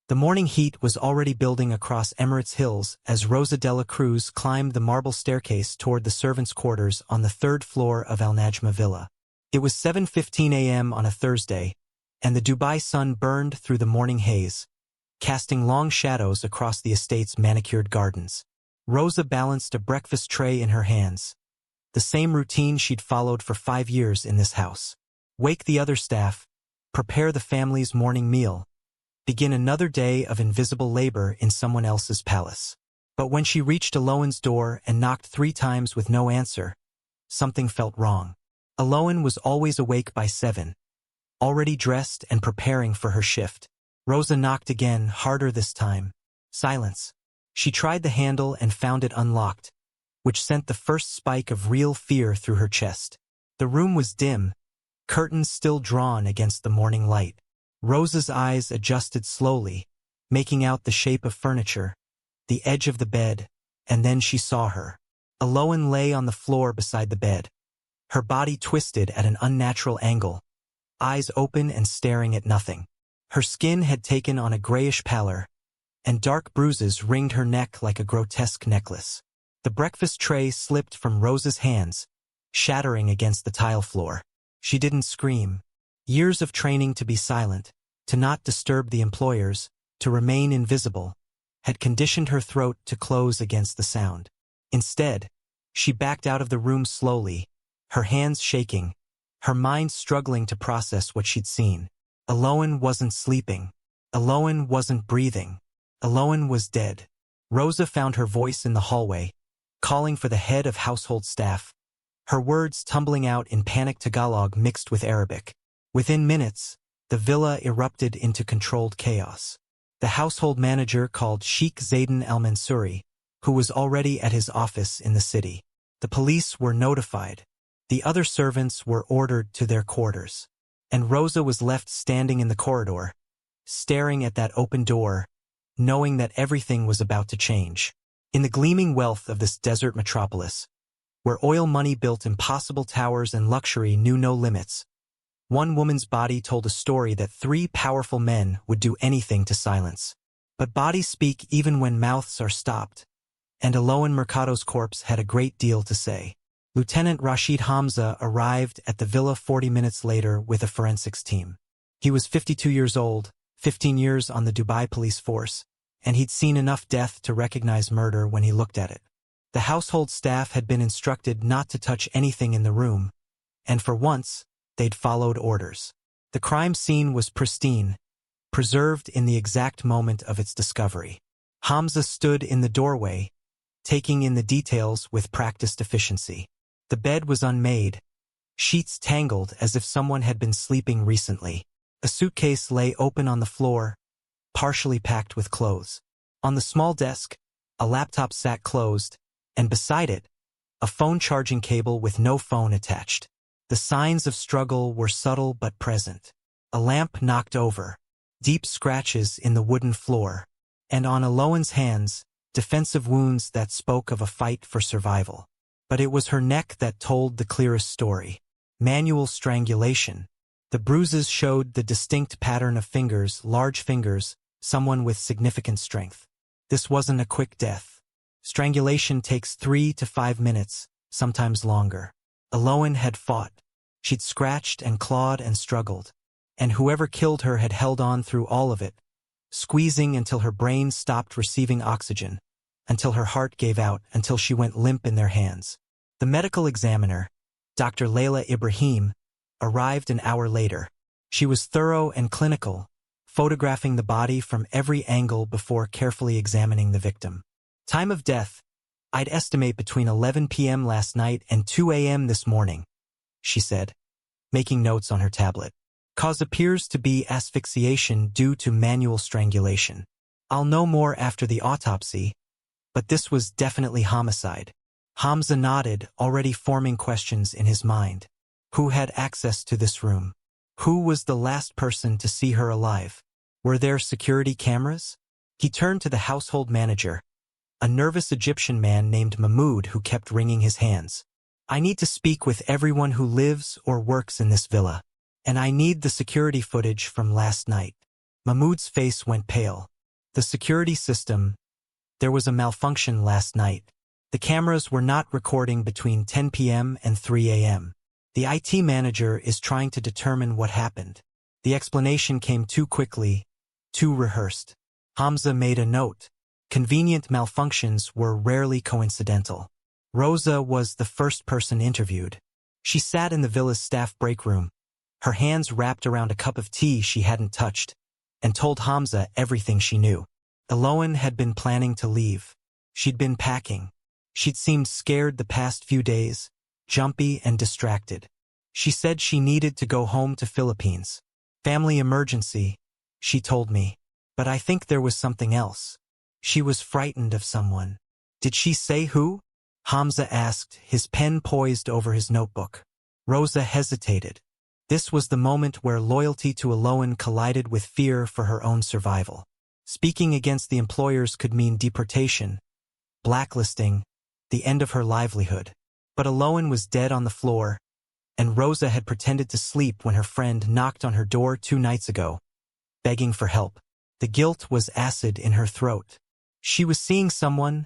The morning heat was already building across Emirates Hills as Rosa de la Cruz climbed the marble staircase toward the servants' quarters on the third floor of Al Najma Villa. It was 7:15 a.m. on a Thursday, and the Dubai sun burned through the morning haze, casting long shadows across the estate's manicured gardens. Rosa balanced a breakfast tray in her hands, the same routine she'd followed for 5 years in this house. Wake the other staff, prepare the family's morning meal, begin another day of invisible labor in someone else's palace. But when she reached Alohan's door and knocked 3 times with no answer, something felt wrong. Alohan was always awake by 7, already dressed and preparing for her shift. Rosa knocked again, harder this time. Silence. She tried the handle and found it unlocked, which sent the first spike of real fear through her chest. The room was dim, curtains still drawn against the morning light. Rosa's eyes adjusted slowly, making out the shape of furniture, the edge of the bed, and then she saw her. Alohan lay on the floor beside the bed, her body twisted at an unnatural angle, eyes open and staring at nothing. Her skin had taken on a grayish pallor, and dark bruises ringed her neck like a grotesque necklace. The breakfast tray slipped from Rosa's hands, shattering against the tile floor. She didn't scream. Years of training to be silent, to not disturb the employers, to remain invisible, had conditioned her throat to close against the sound. Instead, she backed out of the room slowly, her hands shaking, her mind struggling to process what she'd seen. Alohan wasn't sleeping. Alohan wasn't breathing. Alohan was dead. Rosa found her voice in the hallway, calling for the head of household staff, her words tumbling out in panicked Tagalog mixed with Arabic. Within minutes, the villa erupted into controlled chaos. The household manager called Sheikh Zayden al-Mansouri, who was already at his office in the city. The police were notified. The other servants were ordered to their quarters. And Rosa was left standing in the corridor, staring at that open door, knowing that everything was about to change. In the gleaming wealth of this desert metropolis, where oil money built impossible towers and luxury knew no limits, one woman's body told a story that 3 powerful men would do anything to silence. But bodies speak even when mouths are stopped, and Alohan Mercado's corpse had a great deal to say. Lieutenant Rashid Hamza arrived at the villa 40 minutes later with a forensics team. He was 52 years old, 15 years on the Dubai police force, and he'd seen enough death to recognize murder when he looked at it. The household staff had been instructed not to touch anything in the room, and for once, they'd followed orders. The crime scene was pristine, preserved in the exact moment of its discovery. Hamza stood in the doorway, taking in the details with practiced efficiency. The bed was unmade, sheets tangled as if someone had been sleeping recently. A suitcase lay open on the floor, partially packed with clothes. On the small desk, a laptop sat closed, and beside it, a phone charging cable with no phone attached. The signs of struggle were subtle but present. A lamp knocked over, deep scratches in the wooden floor, and on Alohan's hands, defensive wounds that spoke of a fight for survival. But it was her neck that told the clearest story. Manual strangulation. The bruises showed the distinct pattern of fingers, large fingers, someone with significant strength. This wasn't a quick death. Strangulation takes 3 to 5 minutes, sometimes longer. Alohan had fought. She'd scratched and clawed and struggled. And whoever killed her had held on through all of it, squeezing until her brain stopped receiving oxygen, until her heart gave out, until she went limp in their hands. The medical examiner, Dr. Layla Ibrahim, arrived an hour later. She was thorough and clinical, photographing the body from every angle before carefully examining the victim. Time of death, I'd estimate between 11 p.m. last night and 2 a.m. this morning, she said, making notes on her tablet. Cause appears to be asphyxiation due to manual strangulation. I'll know more after the autopsy, but this was definitely homicide. Hamza nodded, already forming questions in his mind. Who had access to this room? Who was the last person to see her alive? Were there security cameras? He turned to the household manager, a nervous Egyptian man named Mahmoud who kept wringing his hands. I need to speak with everyone who lives or works in this villa, and I need the security footage from last night. Mahmoud's face went pale. The security system. There was a malfunction last night. The cameras were not recording between 10 p.m. and 3 a.m. The IT manager is trying to determine what happened. The explanation came too quickly, too rehearsed. Hamza made a note. Convenient malfunctions were rarely coincidental. Rosa was the first person interviewed. She sat in the villa's staff break room, her hands wrapped around a cup of tea she hadn't touched, and told Hamza everything she knew. Eloan had been planning to leave. She'd been packing. She'd seemed scared the past few days, jumpy and distracted. She said she needed to go home to Philippines. Family emergency, she told me. But I think there was something else. She was frightened of someone. Did she say who? Hamza asked, his pen poised over his notebook. Rosa hesitated. This was the moment where loyalty to Eloan collided with fear for her own survival. Speaking against the employers could mean deportation, blacklisting, the end of her livelihood. But Eloan was dead on the floor, and Rosa had pretended to sleep when her friend knocked on her door 2 nights ago, begging for help. The guilt was acid in her throat. She was seeing someone,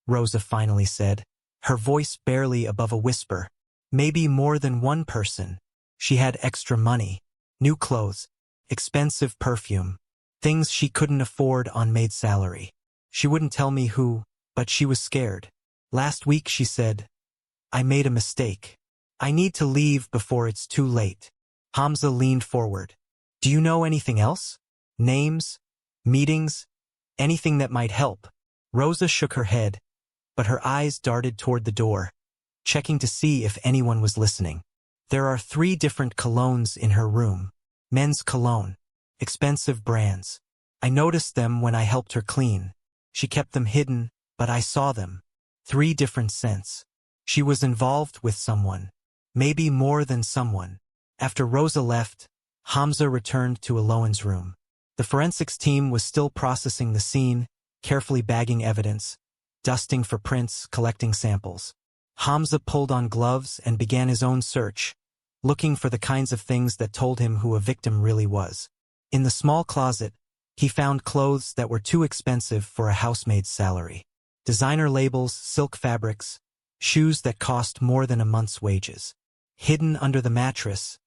Rosa finally said, her voice barely above a whisper. Maybe more than one person. She had extra money, new clothes, expensive perfume, things she couldn't afford on maid salary. She wouldn't tell me who, but she was scared. Last week she said, I made a mistake. I need to leave before it's too late. Hamza leaned forward. Do you know anything else? Names? Meetings? Anything that might help? Rosa shook her head, but her eyes darted toward the door, checking to see if anyone was listening. There are 3 different colognes in her room. Men's cologne. Expensive brands. I noticed them when I helped her clean. She kept them hidden, but I saw them. 3 different scents. She was involved with someone. Maybe more than someone. After Rosa left, Hamza returned to Eloan's room. The forensics team was still processing the scene, carefully bagging evidence, dusting for prints, collecting samples. Hamza pulled on gloves and began his own search, looking for the kinds of things that told him who a victim really was. In the small closet, he found clothes that were too expensive for a housemaid's salary. Designer labels, silk fabrics, shoes that cost more than a month's wages. Hidden under the mattress,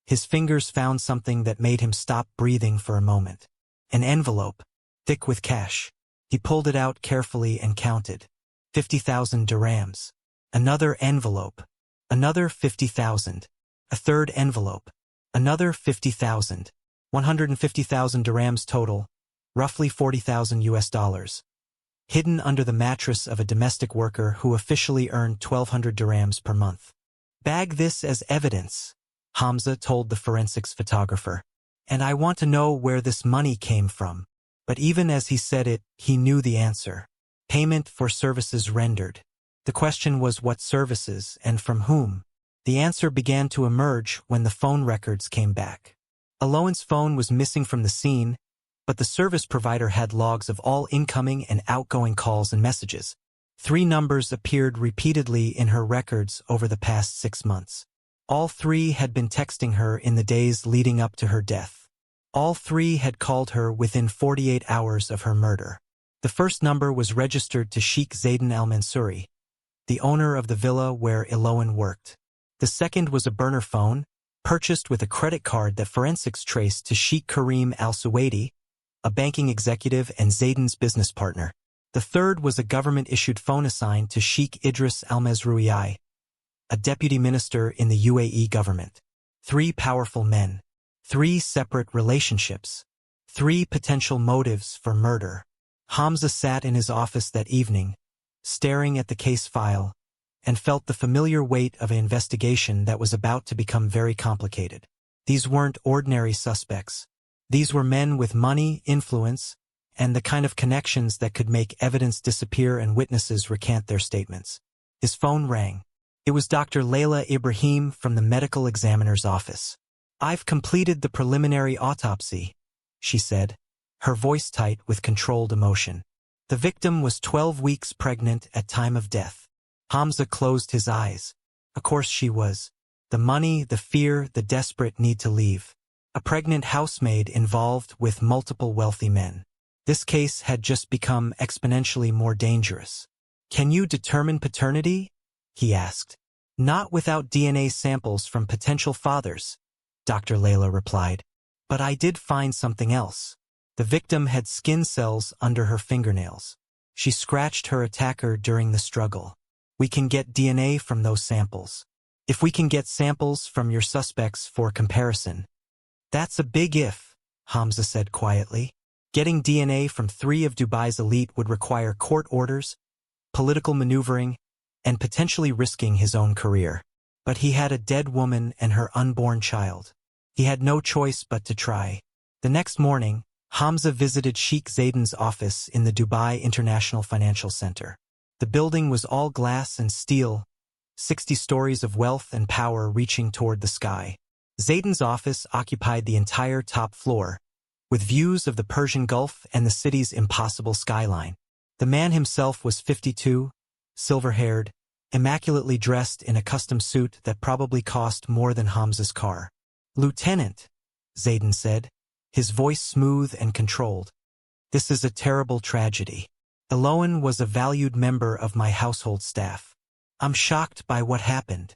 his fingers found something that made him stop breathing for a moment. An envelope, thick with cash. He pulled it out carefully and counted. 50,000 dirhams. Another envelope. Another 50,000. A third envelope. Another 50,000. 150,000 dirhams total, roughly 40,000 US dollars. Hidden under the mattress of a domestic worker who officially earned 1,200 dirhams per month. Bag this as evidence, Hamza told the forensics photographer. And I want to know where this money came from. But even as he said it, he knew the answer. Payment for services rendered. The question was what services and from whom? The answer began to emerge when the phone records came back. Eloan's phone was missing from the scene, but the service provider had logs of all incoming and outgoing calls and messages. 3 numbers appeared repeatedly in her records over the past 6 months. All 3 had been texting her in the days leading up to her death. All 3 had called her within 48 hours of her murder. The first number was registered to Sheikh Zayden al-Mansouri, the owner of the villa where Eloan worked. The second was a burner phone, purchased with a credit card that forensics traced to Sheikh Karim al-Suwaidi, a banking executive and Zayden's business partner. The third was a government-issued phone assigned to Sheikh Idris al-Mazrui, a deputy minister in the UAE government. 3 powerful men. 3 separate relationships. 3 potential motives for murder. Hamza sat in his office that evening, staring at the case file, and felt the familiar weight of an investigation that was about to become very complicated. These weren't ordinary suspects. These were men with money, influence, and the kind of connections that could make evidence disappear and witnesses recant their statements. His phone rang. It was Dr. Layla Ibrahim from the medical examiner's office. I've completed the preliminary autopsy, she said, her voice tight with controlled emotion. The victim was 12 weeks pregnant at time of death. Hamza closed his eyes. Of course she was. The money, the fear, the desperate need to leave. A pregnant housemaid involved with multiple wealthy men. This case had just become exponentially more dangerous. "Can you determine paternity?" he asked. "Not without DNA samples from potential fathers," Dr. Layla replied. "But I did find something else." The victim had skin cells under her fingernails. She scratched her attacker during the struggle. "We can get DNA from those samples. If we can get samples from your suspects for comparison." "That's a big if," Hamza said quietly. Getting DNA from 3 of Dubai's elite would require court orders, political maneuvering, and potentially risking his own career. But he had a dead woman and her unborn child. He had no choice but to try. The next morning, Hamza visited Sheikh Zayden's office in the Dubai International Financial Center. The building was all glass and steel, 60 stories of wealth and power reaching toward the sky. Zayden's office occupied the entire top floor, with views of the Persian Gulf and the city's impossible skyline. The man himself was 52, silver-haired, immaculately dressed in a custom suit that probably cost more than Hamza's car. "Lieutenant," Zayden said, his voice smooth and controlled. "This is a terrible tragedy. Eloan was a valued member of my household staff. I'm shocked by what happened."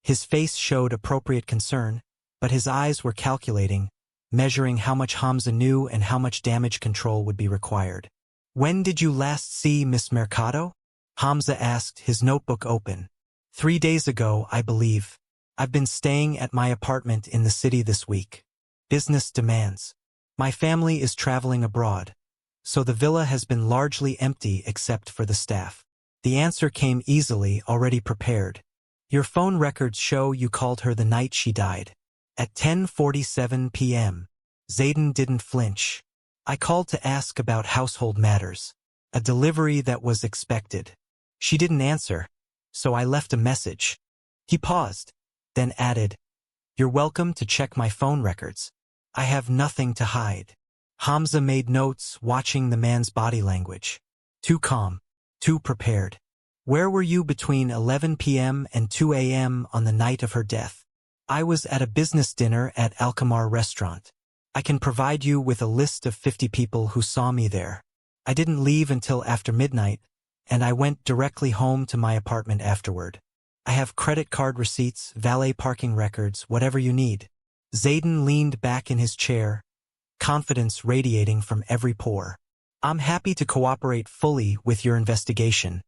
His face showed appropriate concern, but his eyes were calculating, measuring how much Hamza knew and how much damage control would be required. "When did you last see Miss Mercado?" Hamza asked, his notebook open. 3 days ago, I believe. I've been staying at my apartment in the city this week. Business demands. My family is traveling abroad, so the villa has been largely empty except for the staff." The answer came easily, already prepared. "Your phone records show you called her the night she died. At 10:47 p.m. Zayden didn't flinch. "I called to ask about household matters. A delivery that was expected. She didn't answer, so I left a message." He paused, then added, "You're welcome to check my phone records. I have nothing to hide." Hamza made notes, watching the man's body language. Too calm, too prepared. "Where were you between 11 p.m. and 2 a.m. on the night of her death?" "I was at a business dinner at Alkamar restaurant. I can provide you with a list of 50 people who saw me there. I didn't leave until after midnight, and I went directly home to my apartment afterward. I have credit card receipts, valet parking records, whatever you need." Zayden leaned back in his chair, confidence radiating from every pore. "I'm happy to cooperate fully with your investigation,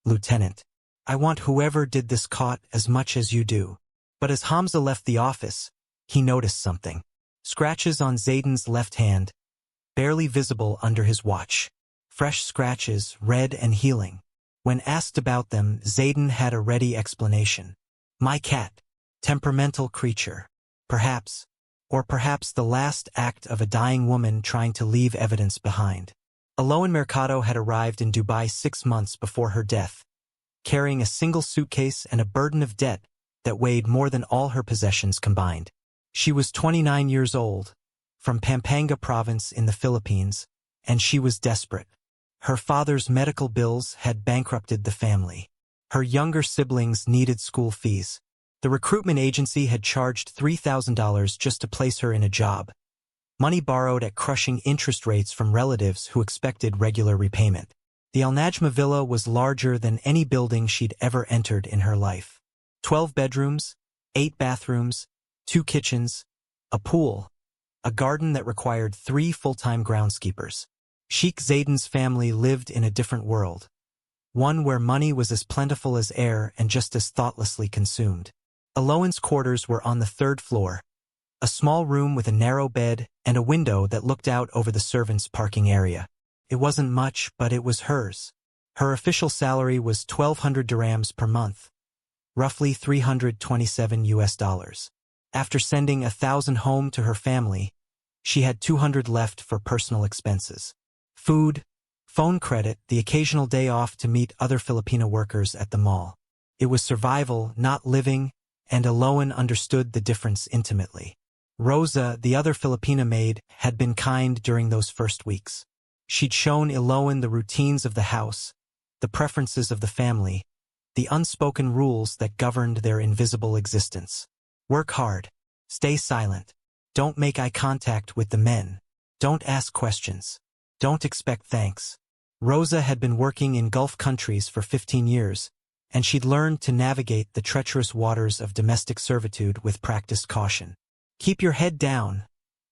Lieutenant. I want whoever did this caught as much as you do." But as Hamza left the office, he noticed something. Scratches on Zayden's left hand, barely visible under his watch. Fresh scratches, red and healing. When asked about them, Zayden had a ready explanation. "My cat. Temperamental creature. Perhaps. Or perhaps the last act of a dying woman trying to leave evidence behind." Eloan Mercado had arrived in Dubai 6 months before her death, carrying a single suitcase and a burden of debt that weighed more than all her possessions combined. She was 29 years old, from Pampanga province in the Philippines, and she was desperate. Her father's medical bills had bankrupted the family. Her younger siblings needed school fees. The recruitment agency had charged $3,000 just to place her in a job, money borrowed at crushing interest rates from relatives who expected regular repayment. The Al Najma villa was larger than any building she'd ever entered in her life. 12 bedrooms, 8 bathrooms, 2 kitchens, a pool, a garden that required 3 full-time groundskeepers. Sheikh Zayden's family lived in a different world, one where money was as plentiful as air and just as thoughtlessly consumed. Eloan's quarters were on the 3rd floor, a small room with a narrow bed and a window that looked out over the servants' parking area. It wasn't much, but it was hers. Her official salary was 1,200 dirhams per month, roughly $327 US. After sending 1,000 home to her family, she had 200 left for personal expenses. Food, phone credit, the occasional day off to meet other Filipino workers at the mall. It was survival, not living, and Eloan understood the difference intimately. Rosa, the other Filipina maid, had been kind during those first weeks. She'd shown Eloan the routines of the house, the preferences of the family, the unspoken rules that governed their invisible existence. Work hard. Stay silent. Don't make eye contact with the men. Don't ask questions. Don't expect thanks. Rosa had been working in Gulf countries for 15 years, and she'd learned to navigate the treacherous waters of domestic servitude with practiced caution. Keep your head down,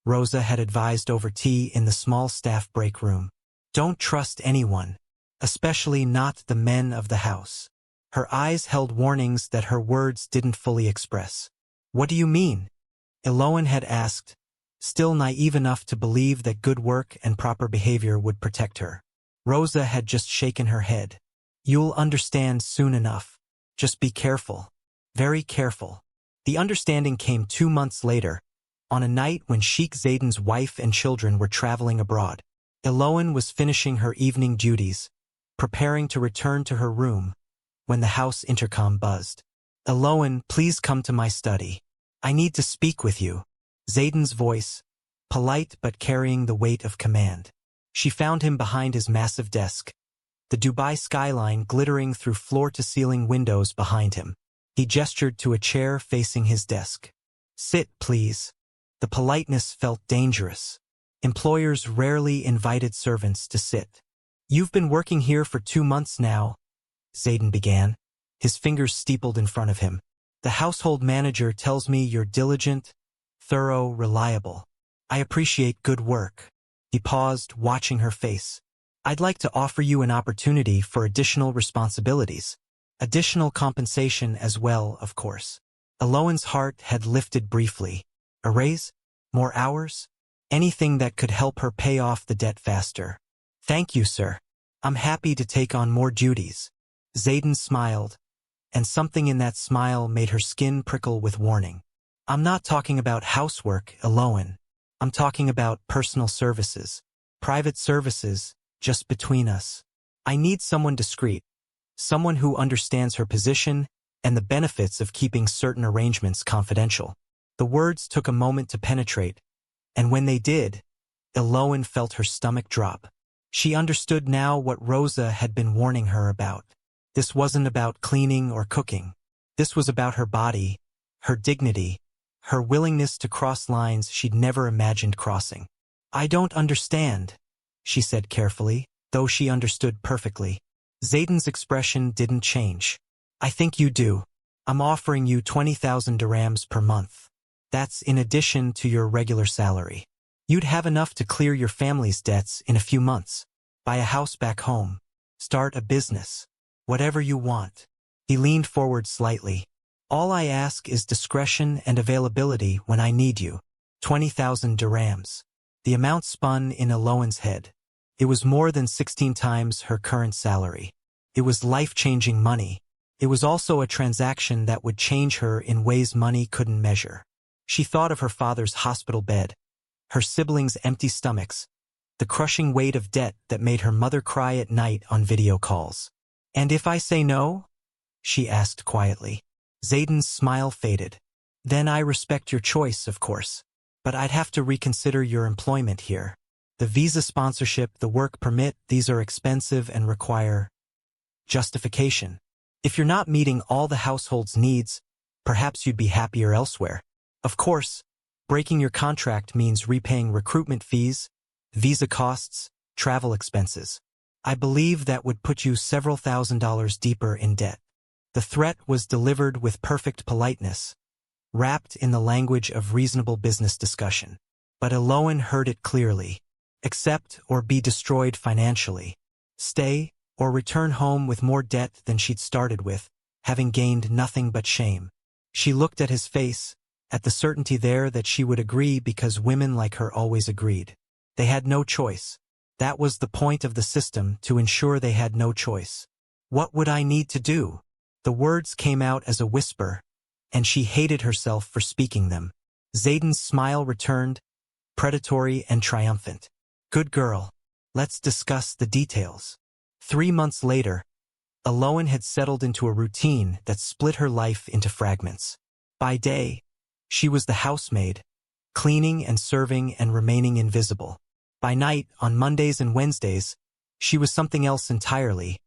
Rosa had advised over tea in the small staff break room. Don't trust anyone, especially not the men of the house. Her eyes held warnings that her words didn't fully express. What do you mean? Eloan had asked, still naive enough to believe that good work and proper behavior would protect her. Rosa had just shaken her head. You'll understand soon enough. Just be careful. Very careful. The understanding came 2 months later, on a night when Sheikh Zayden's wife and children were traveling abroad. Eloan was finishing her evening duties, preparing to return to her room, when the house intercom buzzed. Eloan, please come to my study. I need to speak with you. Zayden's voice, polite but carrying the weight of command. She found him behind his massive desk, the Dubai skyline glittering through floor-to-ceiling windows behind him. He gestured to a chair facing his desk. Sit, please. The politeness felt dangerous. Employers rarely invited servants to sit. You've been working here for 2 months now, Zayden began, his fingers steepled in front of him. The household manager tells me you're diligent, thorough, reliable. I appreciate good work. He paused, watching her face. I'd like to offer you an opportunity for additional responsibilities. Additional compensation as well, of course. Eloan's heart had lifted briefly. A raise? More hours? Anything that could help her pay off the debt faster. Thank you, sir. I'm happy to take on more duties. Zayden smiled, and something in that smile made her skin prickle with warning. I'm not talking about housework, Eloan. I'm talking about personal services. Private services, just between us. I need someone discreet. Someone who understands her position and the benefits of keeping certain arrangements confidential. The words took a moment to penetrate, and when they did, Eloan felt her stomach drop. She understood now what Rosa had been warning her about. This wasn't about cleaning or cooking. This was about her body, her dignity, her willingness to cross lines she'd never imagined crossing. I don't understand, she said carefully, though she understood perfectly. Zayden's expression didn't change. I think you do. I'm offering you 20,000 dirhams per month. That's in addition to your regular salary. You'd have enough to clear your family's debts in a few months. Buy a house back home. Start a business. Whatever you want. He leaned forward slightly. All I ask is discretion and availability when I need you. 20,000 dirhams. The amount spun in Eloan's head. It was more than 16 times her current salary. It was life-changing money. It was also a transaction that would change her in ways money couldn't measure. She thought of her father's hospital bed, her siblings' empty stomachs, the crushing weight of debt that made her mother cry at night on video calls. And if I say no? She asked quietly. Zayden's smile faded. Then I respect your choice, of course. But I'd have to reconsider your employment here. The visa sponsorship, the work permit, these are expensive and require justification. If you're not meeting all the household's needs, perhaps you'd be happier elsewhere. Of course, breaking your contract means repaying recruitment fees, visa costs, travel expenses. I believe that would put you several $1,000s deeper in debt. The threat was delivered with perfect politeness, wrapped in the language of reasonable business discussion. But Eloan heard it clearly. Accept or be destroyed financially. Stay or return home with more debt than she'd started with, having gained nothing but shame. She looked at his face, at the certainty there that she would agree because women like her always agreed. They had no choice. That was the point of the system, to ensure they had no choice. What would I need to do? The words came out as a whisper, and she hated herself for speaking them. Zayden's smile returned, predatory and triumphant. Good girl. Let's discuss the details. 3 months later, Eloan had settled into a routine that split her life into fragments. By day, she was the housemaid, cleaning and serving and remaining invisible. By night, on Mondays and Wednesdays, she was something else entirely,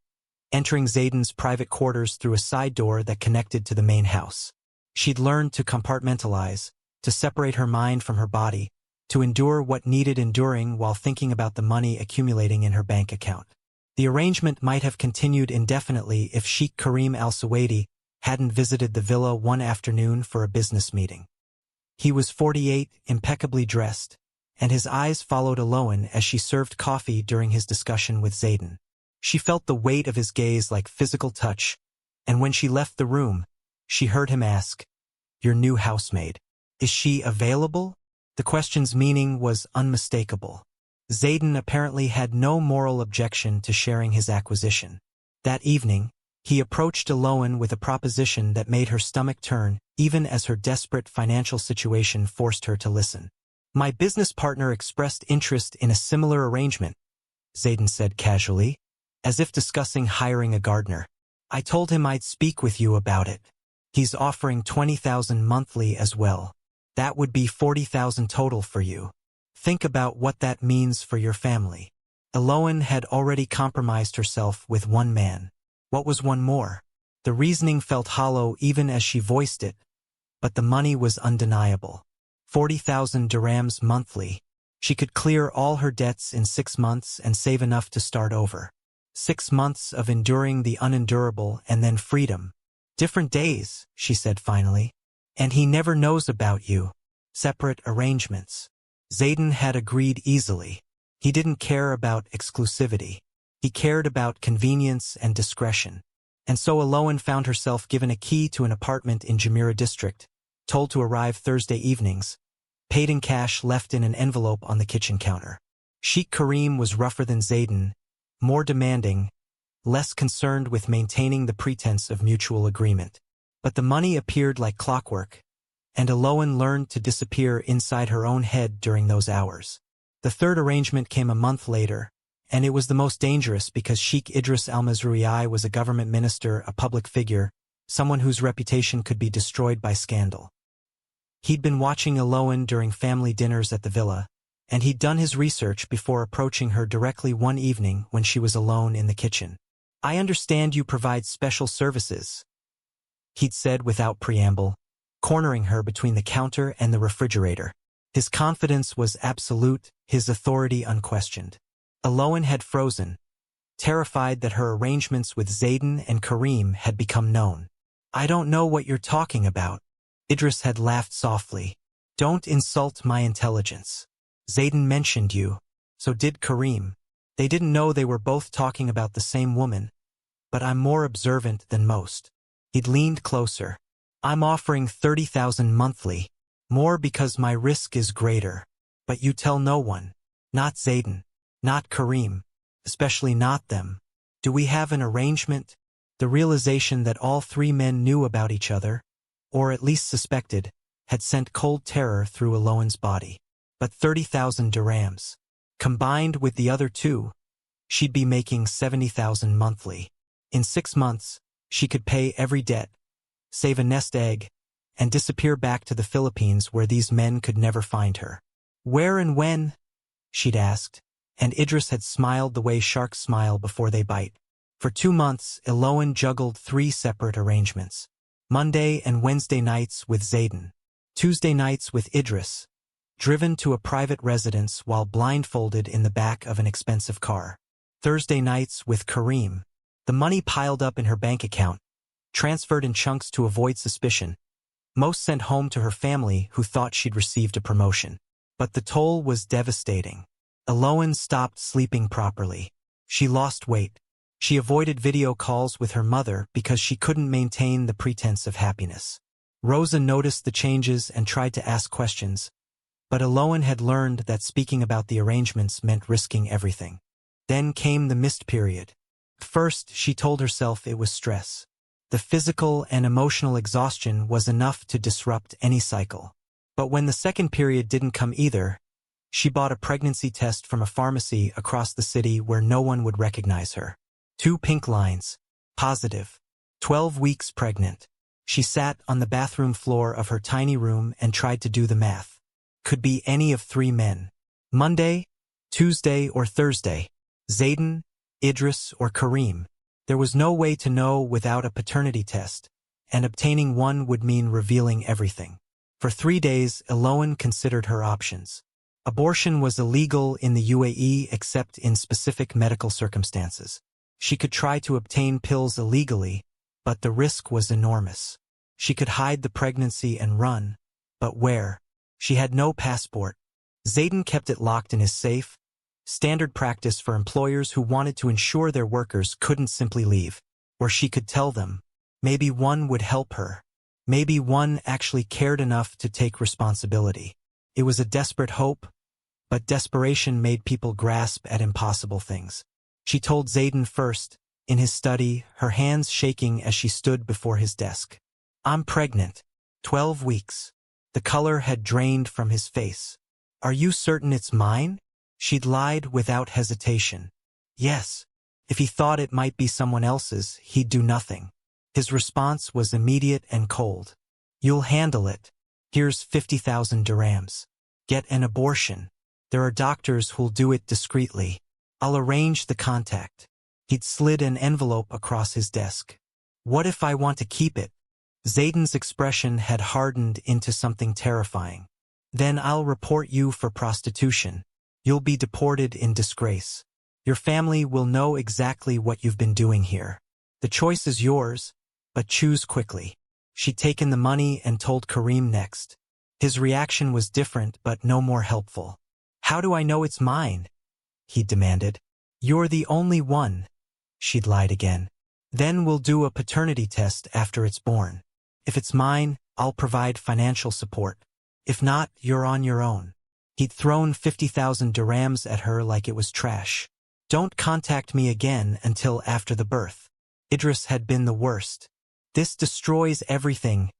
entering Zayden's private quarters through a side door that connected to the main house. She'd learned to compartmentalize, to separate her mind from her body, to endure what needed enduring while thinking about the money accumulating in her bank account. The arrangement might have continued indefinitely if Sheikh Karim al-Suwaidi hadn't visited the villa one afternoon for a business meeting. He was 48, impeccably dressed, and his eyes followed Aloan as she served coffee during his discussion with Zayden. She felt the weight of his gaze like physical touch, and when she left the room, she heard him ask, "Your new housemaid. Is she available?" The question's meaning was unmistakable. Zayden apparently had no moral objection to sharing his acquisition. That evening, he approached Aloan with a proposition that made her stomach turn, even as her desperate financial situation forced her to listen. "My business partner expressed interest in a similar arrangement," Zayden said casually, as if discussing hiring a gardener. "I told him I'd speak with you about it. He's offering 20,000 monthly as well. That would be 40,000 total for you. Think about what that means for your family." Aloan had already compromised herself with one man. What was one more? The reasoning felt hollow even as she voiced it, but the money was undeniable. 40,000 dirhams monthly. She could clear all her debts in 6 months and save enough to start over. 6 months of enduring the unendurable and then freedom. "Different days," she said finally. "And he never knows about you." Separate arrangements. Zayden had agreed easily. He didn't care about exclusivity. He cared about convenience and discretion. And so Aloan found herself given a key to an apartment in Jumeirah district, told to arrive Thursday evenings, paid in cash left in an envelope on the kitchen counter. Sheikh Karim was rougher than Zayden, more demanding, less concerned with maintaining the pretense of mutual agreement. But the money appeared like clockwork, and Aloan learned to disappear inside her own head during those hours. The third arrangement came a month later, and it was the most dangerous because Sheikh Idris al-Mazrui was a government minister, a public figure, someone whose reputation could be destroyed by scandal. He'd been watching Aloan during family dinners at the villa, and he'd done his research before approaching her directly one evening when she was alone in the kitchen. "I understand you provide special services," he'd said without preamble, cornering her between the counter and the refrigerator. His confidence was absolute, his authority unquestioned. Aloan had frozen, terrified that her arrangements with Zayden and Karim had become known. "I don't know what you're talking about." Idris had laughed softly. "Don't insult my intelligence. Zayden mentioned you. So did Karim. They didn't know they were both talking about the same woman. But I'm more observant than most." He'd leaned closer. "I'm offering 30,000 monthly. More because my risk is greater. But you tell no one. Not Zayden. Not Karim. Especially not them. Do we have an arrangement?" The realization that all 3 men knew about each other, or at least suspected, had sent cold terror through Aloan's body. But 30,000 dirhams. Combined with the other 2, she'd be making 70,000 monthly. In 6 months, she could pay every debt, save a nest egg, and disappear back to the Philippines where these men could never find her. "Where and when?" she'd asked, and Idris had smiled the way sharks smile before they bite. For 2 months, Aloan juggled 3 separate arrangements. Monday and Wednesday nights with Zayden. Tuesday nights with Idris, driven to a private residence while blindfolded in the back of an expensive car. Thursday nights with Karim. The money piled up in her bank account, transferred in chunks to avoid suspicion, most sent home to her family who thought she'd received a promotion. But the toll was devastating. Aloan stopped sleeping properly. She lost weight. She avoided video calls with her mother because she couldn't maintain the pretense of happiness. Rosa noticed the changes and tried to ask questions, but Aloan had learned that speaking about the arrangements meant risking everything. Then came the missed period. First, she told herself it was stress. The physical and emotional exhaustion was enough to disrupt any cycle. But when the second period didn't come either, she bought a pregnancy test from a pharmacy across the city where no one would recognize her. 2 pink lines. Positive. 12 weeks pregnant. She sat on the bathroom floor of her tiny room and tried to do the math. Could be any of 3 men. Monday, Tuesday, or Thursday. Zayden, Idris, or Karim. There was no way to know without a paternity test, and obtaining one would mean revealing everything. For 3 days, Aloan considered her options. Abortion was illegal in the UAE except in specific medical circumstances. She could try to obtain pills illegally, but the risk was enormous. She could hide the pregnancy and run, but where? She had no passport. Zayden kept it locked in his safe, standard practice for employers who wanted to ensure their workers couldn't simply leave. Or she could tell them. Maybe one would help her. Maybe one actually cared enough to take responsibility. It was a desperate hope, but desperation made people grasp at impossible things. She told Zayden first, in his study, her hands shaking as she stood before his desk. I'm pregnant. 12 weeks. The color had drained from his face. Are you certain it's mine? She'd lied without hesitation. Yes. If he thought it might be someone else's, he'd do nothing. His response was immediate and cold. You'll handle it. Here's 50,000 dirhams. Get an abortion. There are doctors who'll do it discreetly. I'll arrange the contact. He'd slid an envelope across his desk. What if I want to keep it? Zayden's expression had hardened into something terrifying. Then I'll report you for prostitution. You'll be deported in disgrace. Your family will know exactly what you've been doing here. The choice is yours, but choose quickly. She'd taken the money and told Karim next. His reaction was different but no more helpful. How do I know it's mine? He demanded. You're the only one. She'd lied again. Then we'll do a paternity test after it's born. If it's mine, I'll provide financial support. If not, you're on your own. He'd thrown 50,000 dirhams at her like it was trash. Don't contact me again until after the birth. Idris had been the worst. This destroys everything,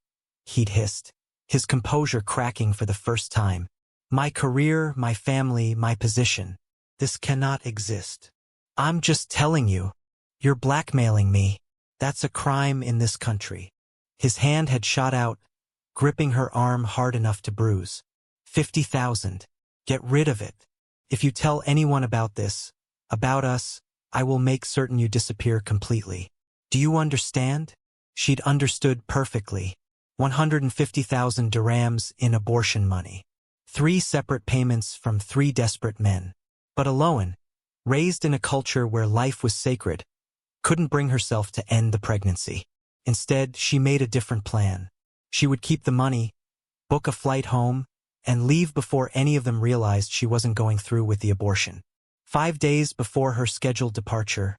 he'd hissed, his composure cracking for the first time. My career, my family, my position. This cannot exist. I'm just telling you. You're blackmailing me. That's a crime in this country. His hand had shot out, gripping her arm hard enough to bruise. 50,000. Get rid of it. If you tell anyone about this, about us, I will make certain you disappear completely. Do you understand? She'd understood perfectly. 150,000 dirhams in abortion money. 3 separate payments from 3 desperate men. But Aloan, raised in a culture where life was sacred, couldn't bring herself to end the pregnancy. Instead, she made a different plan. She would keep the money, book a flight home, and leave before any of them realized she wasn't going through with the abortion. 5 days before her scheduled departure,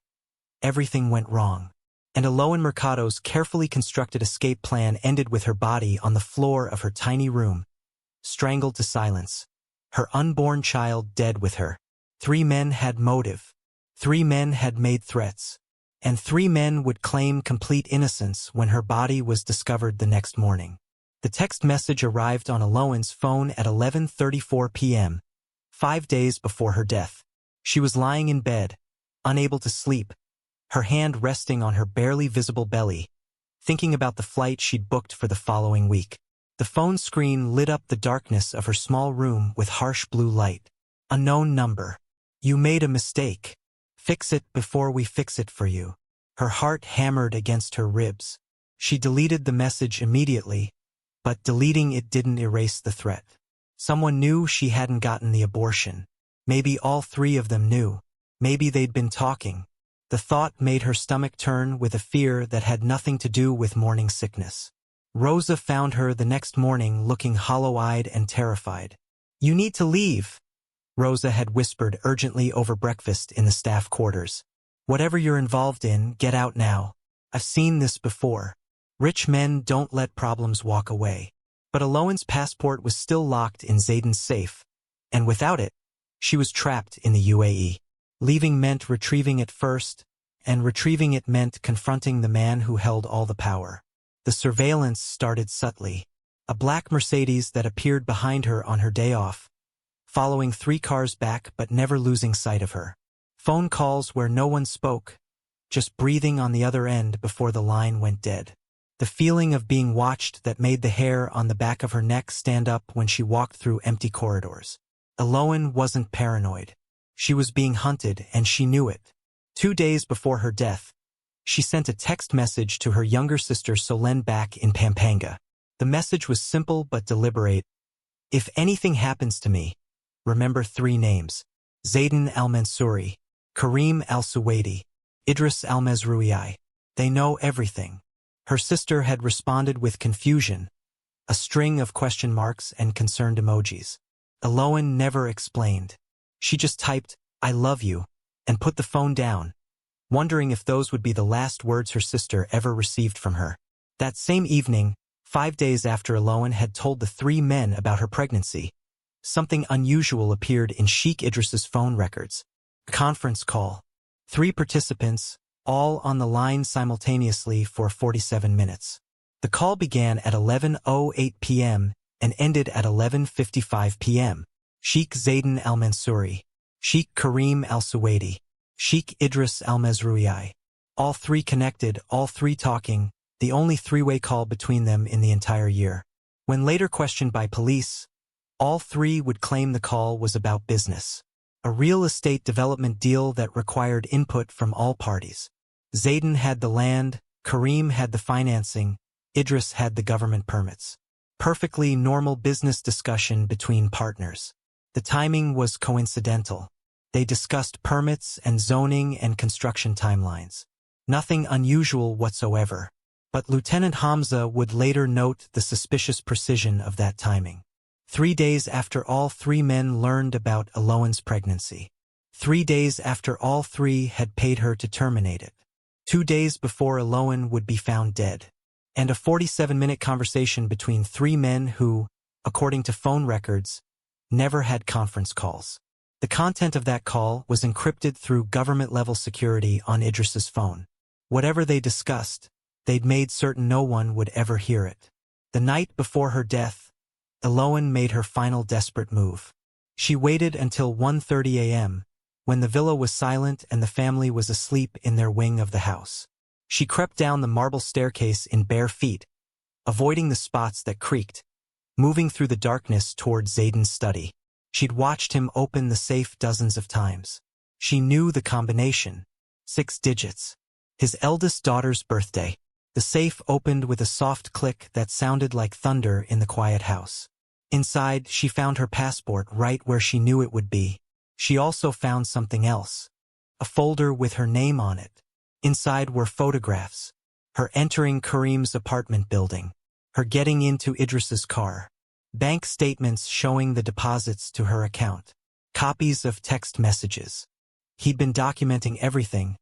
everything went wrong. And Aloan Mercado's carefully constructed escape plan ended with her body on the floor of her tiny room, strangled to silence, her unborn child dead with her. 3 men had motive. 3 men had made threats. And 3 men would claim complete innocence when her body was discovered the next morning. The text message arrived on Aloan's phone at 11:34 p.m., 5 days before her death. She was lying in bed, unable to sleep, her hand resting on her barely visible belly, thinking about the flight she'd booked for the following week. The phone screen lit up the darkness of her small room with harsh blue light. Unknown number. You made a mistake. Fix it before we fix it for you. Her heart hammered against her ribs. She deleted the message immediately, but deleting it didn't erase the threat. Someone knew she hadn't gotten the abortion. Maybe all 3 of them knew. Maybe they'd been talking. The thought made her stomach turn with a fear that had nothing to do with morning sickness. Rosa found her the next morning looking hollow-eyed and terrified. You need to leave, Rosa had whispered urgently over breakfast in the staff quarters. Whatever you're involved in, get out now. I've seen this before. Rich men don't let problems walk away. But Aloan's passport was still locked in Zayden's safe, and without it, she was trapped in the UAE. Leaving meant retrieving it first, and retrieving it meant confronting the man who held all the power. The surveillance started subtly. A black Mercedes that appeared behind her on her day off, following 3 cars back but never losing sight of her. Phone calls where no one spoke, just breathing on the other end before the line went dead. The feeling of being watched that made the hair on the back of her neck stand up when she walked through empty corridors. Aloan wasn't paranoid. She was being hunted, and she knew it. 2 days before her death, she sent a text message to her younger sister Solen back in Pampanga. The message was simple but deliberate. If anything happens to me, remember 3 names: Zayden al-Mansouri, Karim al-Suwaidi, Idris al-Mazrui. They know everything. Her sister had responded with confusion, a string of question marks and concerned emojis. Eloane never explained. She just typed, "I love you," and put the phone down, wondering if those would be the last words her sister ever received from her. That same evening, 5 days after Eloane had told the 3 men about her pregnancy, something unusual appeared in Sheikh Idris's phone records. A conference call. 3 participants, all on the line simultaneously for 47 minutes. The call began at 11:08 p.m. and ended at 11:55 p.m. Sheikh Zayden al-Mansouri, Sheikh Karim al-Suwaidi, Sheikh Idris al-Mazrui. All 3 connected, all 3 talking, the only 3-way call between them in the entire year. When later questioned by police, all 3 would claim the call was about business. A real estate development deal that required input from all parties. Zayden had the land, Karim had the financing, Idris had the government permits. Perfectly normal business discussion between partners. The timing was coincidental. They discussed permits and zoning and construction timelines. Nothing unusual whatsoever. But Lieutenant Hamza would later note the suspicious precision of that timing. 3 days after all 3 men learned about Eloane's pregnancy. 3 days after all 3 had paid her to terminate it. 2 days before Eloane would be found dead. And a 47-minute conversation between 3 men who, according to phone records, never had conference calls. The content of that call was encrypted through government-level security on Idris's phone. Whatever they discussed, they'd made certain no one would ever hear it. The night before her death, Eloane made her final desperate move. She waited until 1:30 a.m., when the villa was silent and the family was asleep in their wing of the house. She crept down the marble staircase in bare feet, avoiding the spots that creaked, moving through the darkness toward Zayden's study. She'd watched him open the safe dozens of times. She knew the combination. 6 digits. His eldest daughter's birthday. The safe opened with a soft click that sounded like thunder in the quiet house. Inside, she found her passport right where she knew it would be. She also found something else. A folder with her name on it. Inside were photographs. Her entering Karim's apartment building. Her getting into Idris's car. Bank statements showing the deposits to her account. Copies of text messages. He'd been documenting everything,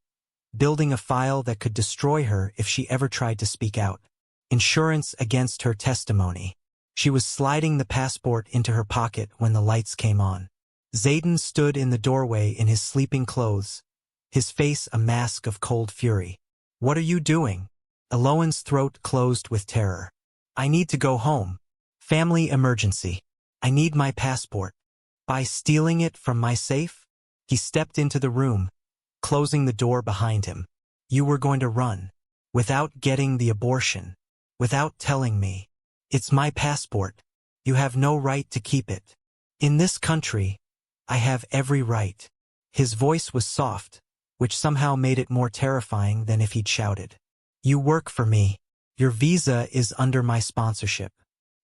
building a file that could destroy her if she ever tried to speak out. Insurance against her testimony. She was sliding the passport into her pocket when the lights came on. Zayden stood in the doorway in his sleeping clothes, his face a mask of cold fury. "What are you doing?" Eloane's throat closed with terror. "I need to go home. Family emergency. I need my passport." "By stealing it from my safe?" He stepped into the room, closing the door behind him. "You were going to run. Without getting the abortion. Without telling me. It's my passport. You have no right to keep it. In this country, I have every right." His voice was soft, which somehow made it more terrifying than if he'd shouted. "You work for me. Your visa is under my sponsorship.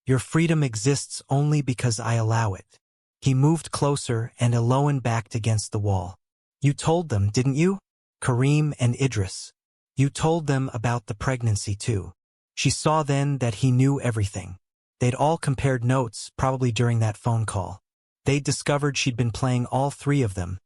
Your freedom exists only because I allow it." He moved closer and Eloane backed against the wall. "You told them, didn't you? Karim and Idris. You told them about the pregnancy too." She saw then that he knew everything. They'd all compared notes, probably during that phone call. They'd discovered she'd been playing all 3 of them,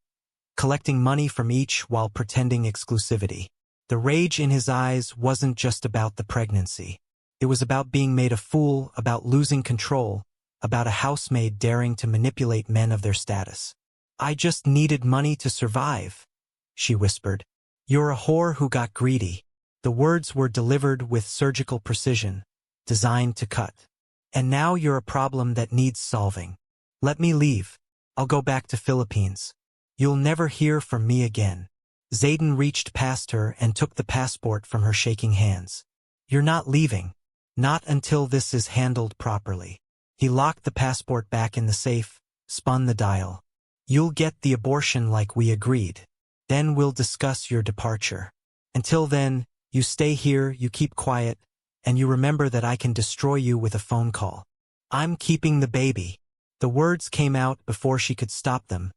collecting money from each while pretending exclusivity. The rage in his eyes wasn't just about the pregnancy. It was about being made a fool, about losing control, about a housemaid daring to manipulate men of their status. "I just needed money to survive," she whispered. "You're a whore who got greedy." The words were delivered with surgical precision, designed to cut. "And now you're a problem that needs solving. Let me leave. I'll go back to Philippines. You'll never hear from me again." Zayden reached past her and took the passport from her shaking hands. "You're not leaving. Not until this is handled properly." He locked the passport back in the safe, spun the dial. "You'll get the abortion like we agreed. Then we'll discuss your departure. Until then, you stay here, you keep quiet, and you remember that I can destroy you with a phone call. I'm keeping the baby." The words came out before she could stop them,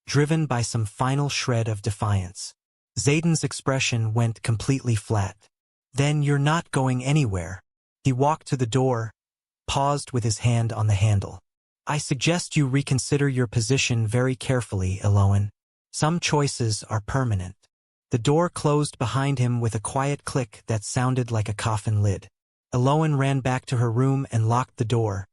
driven by some final shred of defiance. Zayden's expression went completely flat. "Then you're not going anywhere." He walked to the door, paused with his hand on the handle. "I suggest you reconsider your position very carefully, Eloan. Some choices are permanent." The door closed behind him with a quiet click that sounded like a coffin lid. Eloan ran back to her room and locked the door.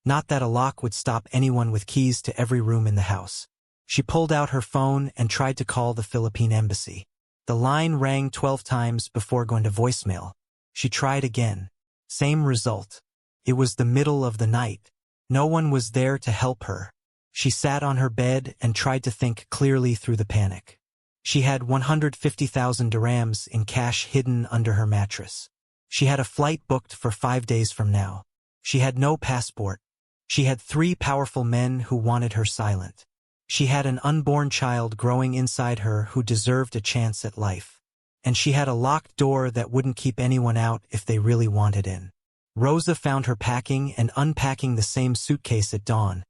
Not that a lock would stop anyone with keys to every room in the house. She pulled out her phone and tried to call the Philippine embassy. The line rang 12 times before going to voicemail. She tried again. Same result. It was the middle of the night. No one was there to help her. She sat on her bed and tried to think clearly through the panic. She had 150,000 dirhams in cash hidden under her mattress. She had a flight booked for 5 days from now. She had no passport. She had 3 powerful men who wanted her silent. She had an unborn child growing inside her who deserved a chance at life. And she had a locked door that wouldn't keep anyone out if they really wanted in. Rosa found her packing and unpacking the same suitcase at dawn,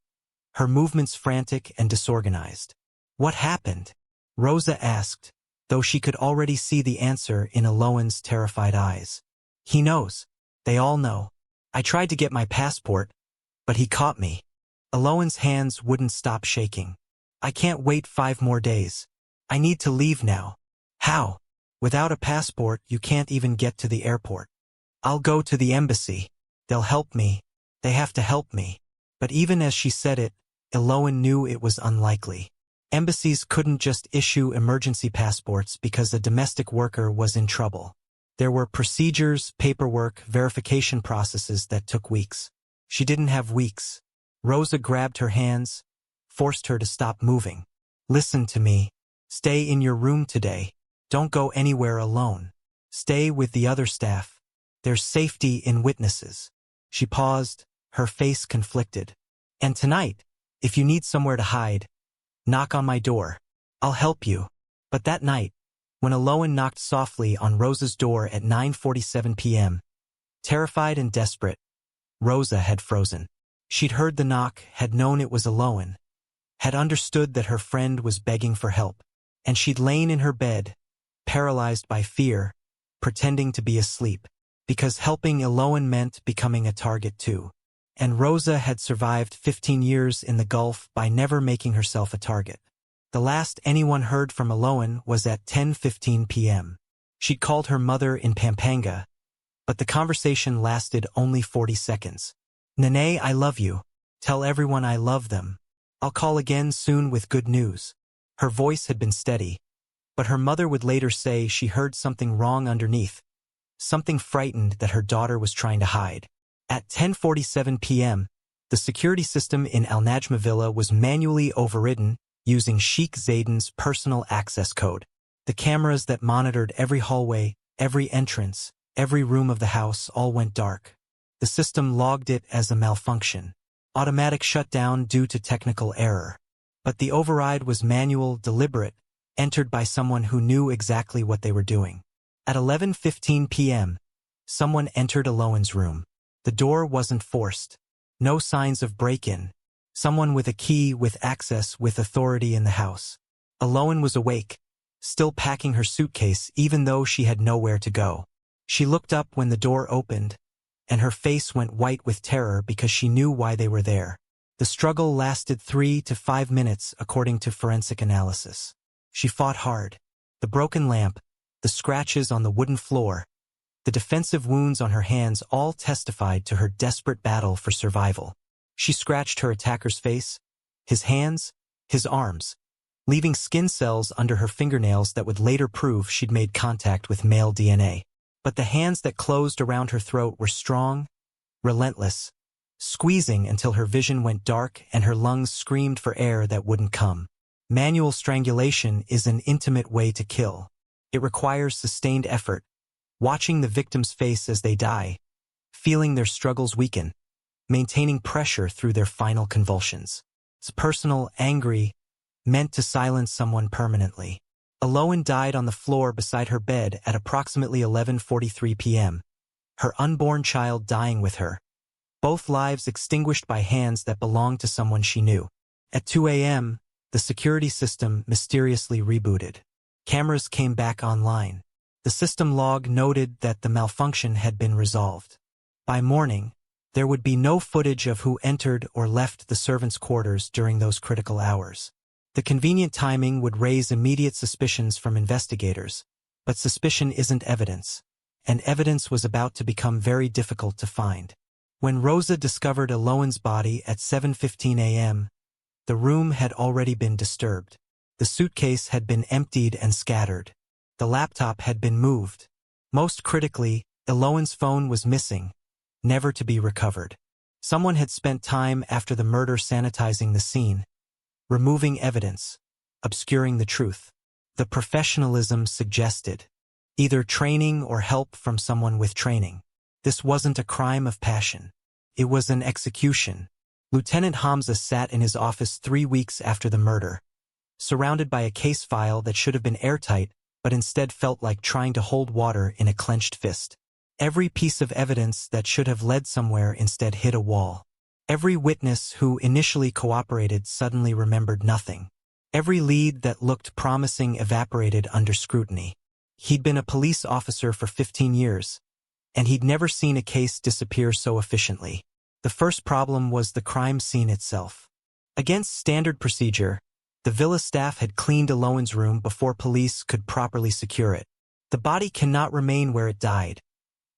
her movements frantic and disorganized. "What happened?" Rosa asked, though she could already see the answer in Eloan's terrified eyes. "He knows. They all know. I tried to get my passport, but he caught me." Eloan's hands wouldn't stop shaking. "I can't wait 5 more days. I need to leave now." "How? Without a passport, you can't even get to the airport." "I'll go to the embassy. They'll help me. They have to help me." But even as she said it, Eloan knew it was unlikely. Embassies couldn't just issue emergency passports because a domestic worker was in trouble. There were procedures, paperwork, verification processes that took weeks. She didn't have weeks. Rosa grabbed her hands, forced her to stop moving. "Listen to me. Stay in your room today. Don't go anywhere alone. Stay with the other staff. There's safety in witnesses." She paused, her face conflicted. "And tonight, if you need somewhere to hide, knock on my door. I'll help you." But that night, when Eloan knocked softly on Rosa's door at 9:47 p.m., terrified and desperate, Rosa had frozen. She'd heard the knock, had known it was Eloan, had understood that her friend was begging for help, and she'd lain in her bed, paralyzed by fear, pretending to be asleep, because helping Eloan meant becoming a target too. And Rosa had survived 15 years in the Gulf by never making herself a target. The last anyone heard from Eloan was at 10:15 p.m. She'd called her mother in Pampanga, but the conversation lasted only 40 seconds. "Nene, I love you. Tell everyone I love them. I'll call again soon with good news." Her voice had been steady, but her mother would later say she heard something wrong underneath, something frightened that her daughter was trying to hide. At 10:47 p.m., the security system in Al Najma Villa was manually overridden using Sheikh Zayden's personal access code. The cameras that monitored every hallway, every entrance, every room of the house all went dark. The system logged it as a malfunction, automatic shutdown due to technical error. But the override was manual, deliberate, entered by someone who knew exactly what they were doing. At 11:15 p.m., someone entered Eloan's room. The door wasn't forced. No signs of break-in. Someone with a key, with access, with authority in the house. Eloan was awake, still packing her suitcase even though she had nowhere to go. She looked up when the door opened, and her face went white with terror because she knew why they were there. The struggle lasted 3 to 5 minutes according to forensic analysis. She fought hard. The broken lamp, the scratches on the wooden floor, the defensive wounds on her hands all testified to her desperate battle for survival. She scratched her attacker's face, his hands, his arms, leaving skin cells under her fingernails that would later prove she'd made contact with male DNA. But the hands that closed around her throat were strong, relentless, squeezing until her vision went dark and her lungs screamed for air that wouldn't come. Manual strangulation is an intimate way to kill. It requires sustained effort, watching the victim's face as they die, feeling their struggles weaken, maintaining pressure through their final convulsions. It's personal, angry, meant to silence someone permanently. Eloan died on the floor beside her bed at approximately 11:43 p.m., her unborn child dying with her, both lives extinguished by hands that belonged to someone she knew. At 2 a.m., the security system mysteriously rebooted. Cameras came back online. The system log noted that the malfunction had been resolved. By morning, there would be no footage of who entered or left the servants' quarters during those critical hours. The convenient timing would raise immediate suspicions from investigators, but suspicion isn't evidence, and evidence was about to become very difficult to find. When Rosa discovered Eloan's body at 7:15 a.m., the room had already been disturbed. The suitcase had been emptied and scattered. The laptop had been moved. Most critically, Eloan's phone was missing, never to be recovered. Someone had spent time after the murder sanitizing the scene, removing evidence, obscuring the truth. The professionalism suggested either training or help from someone with training. This wasn't a crime of passion. It was an execution. Lieutenant Hamza sat in his office 3 weeks after the murder, surrounded by a case file that should have been airtight, but instead felt like trying to hold water in a clenched fist. Every piece of evidence that should have led somewhere instead hit a wall. Every witness who initially cooperated suddenly remembered nothing. Every lead that looked promising evaporated under scrutiny. He'd been a police officer for 15 years, and he'd never seen a case disappear so efficiently. The first problem was the crime scene itself. Against standard procedure, the villa staff had cleaned Eloan's room before police could properly secure it. The body cannot remain where it died,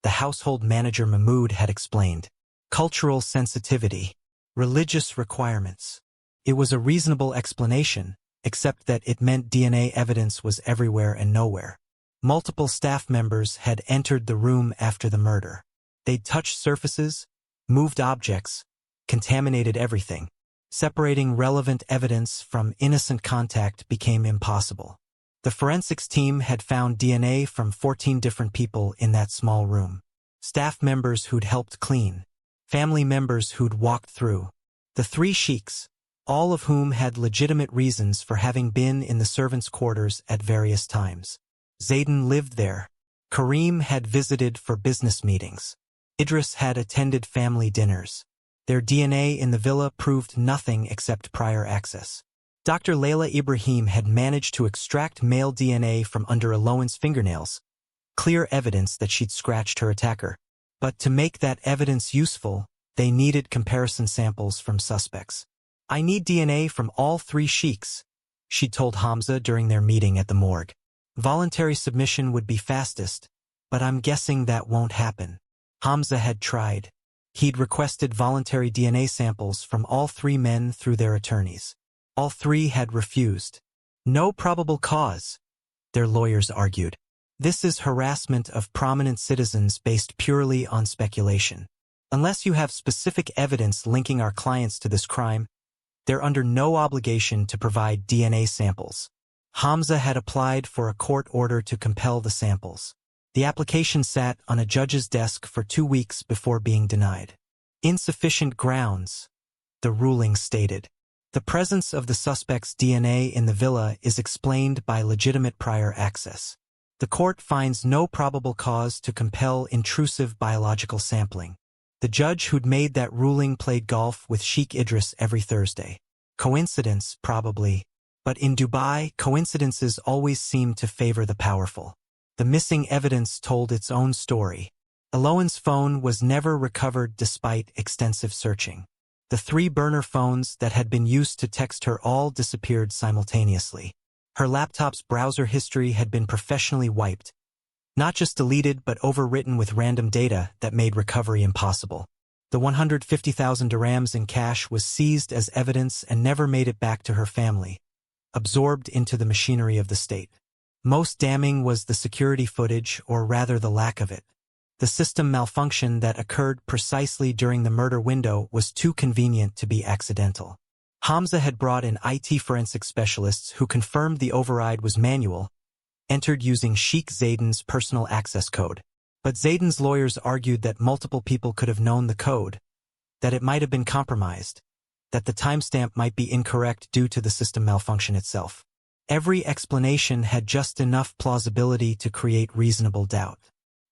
the household manager Mahmoud had explained. Cultural sensitivity, religious requirements. It was a reasonable explanation, except that it meant DNA evidence was everywhere and nowhere. Multiple staff members had entered the room after the murder. They'd touched surfaces, moved objects, contaminated everything. Separating relevant evidence from innocent contact became impossible. The forensics team had found DNA from 14 different people in that small room. Staff members who'd helped clean, family members who'd walked through. The 3 sheiks, all of whom had legitimate reasons for having been in the servants' quarters at various times. Zayden lived there. Karim had visited for business meetings. Idris had attended family dinners. Their DNA in the villa proved nothing except prior access. Dr. Layla Ibrahim had managed to extract male DNA from under Eloan's fingernails, clear evidence that she'd scratched her attacker. But to make that evidence useful, they needed comparison samples from suspects. "I need DNA from all 3 sheiks," she told Hamza during their meeting at the morgue. "Voluntary submission would be fastest, but I'm guessing that won't happen." Hamza had tried. He'd requested voluntary DNA samples from all 3 men through their attorneys. All 3 had refused. "No probable cause," their lawyers argued. "This is harassment of prominent citizens based purely on speculation. Unless you have specific evidence linking our clients to this crime, they're under no obligation to provide DNA samples." Hamza had applied for a court order to compel the samples. The application sat on a judge's desk for 2 weeks before being denied. Insufficient grounds, the ruling stated. The presence of the suspect's DNA in the villa is explained by legitimate prior access. The court finds no probable cause to compel intrusive biological sampling. The judge who'd made that ruling played golf with Sheikh Idris every Thursday. Coincidence, probably. But in Dubai, coincidences always seem to favor the powerful. The missing evidence told its own story. Eloan's phone was never recovered despite extensive searching. The 3 burner phones that had been used to text her all disappeared simultaneously. Her laptop's browser history had been professionally wiped, not just deleted but overwritten with random data that made recovery impossible. The 150,000 dirhams in cash was seized as evidence and never made it back to her family, absorbed into the machinery of the state. Most damning was the security footage, or rather the lack of it. The system malfunction that occurred precisely during the murder window was too convenient to be accidental. Hamza had brought in IT forensic specialists who confirmed the override was manual, entered using Sheikh Zayden's personal access code. But Zayden's lawyers argued that multiple people could have known the code, that it might have been compromised, that the timestamp might be incorrect due to the system malfunction itself. Every explanation had just enough plausibility to create reasonable doubt.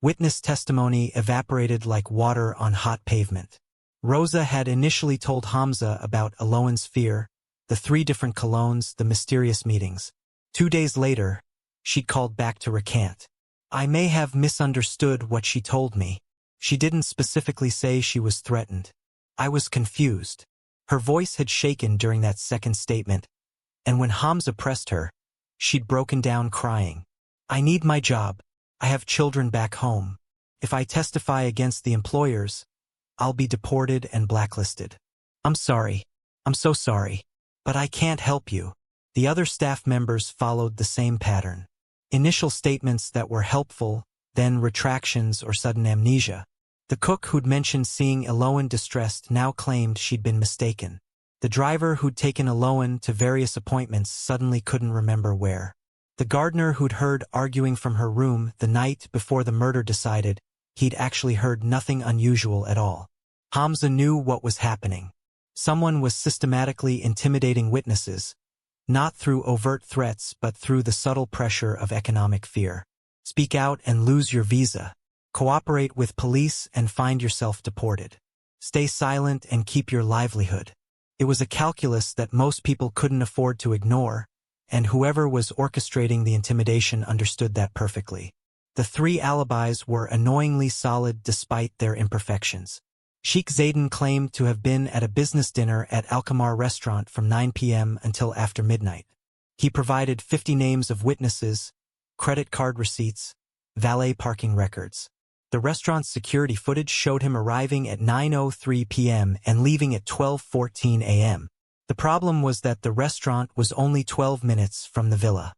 Witness testimony evaporated like water on hot pavement. Rosa had initially told Hamza about Alohan's fear, the 3 different colognes, the mysterious meetings. 2 days later, she'd called back to recant. I may have misunderstood what she told me. She didn't specifically say she was threatened. I was confused. Her voice had shaken during that second statement, and when Hamza pressed her, she'd broken down crying. I need my job. I have children back home. If I testify against the employers, I'll be deported and blacklisted. I'm sorry. I'm so sorry. But I can't help you. The other staff members followed the same pattern. Initial statements that were helpful, then retractions or sudden amnesia. The cook who'd mentioned seeing Alohan distressed now claimed she'd been mistaken. The driver who'd taken Alohan to various appointments suddenly couldn't remember where. The gardener who'd heard arguing from her room the night before the murder decided he'd actually heard nothing unusual at all. Hamza knew what was happening. Someone was systematically intimidating witnesses, not through overt threats but through the subtle pressure of economic fear. Speak out and lose your visa. Cooperate with police and find yourself deported. Stay silent and keep your livelihood. It was a calculus that most people couldn't afford to ignore, and whoever was orchestrating the intimidation understood that perfectly. The 3 alibis were annoyingly solid despite their imperfections. Sheikh Zayden claimed to have been at a business dinner at Al-Qamar restaurant from 9 p.m. until after midnight. He provided 50 names of witnesses, credit card receipts, valet parking records. The restaurant's security footage showed him arriving at 9:03 p.m. and leaving at 12:14 a.m. The problem was that the restaurant was only 12 minutes from the villa.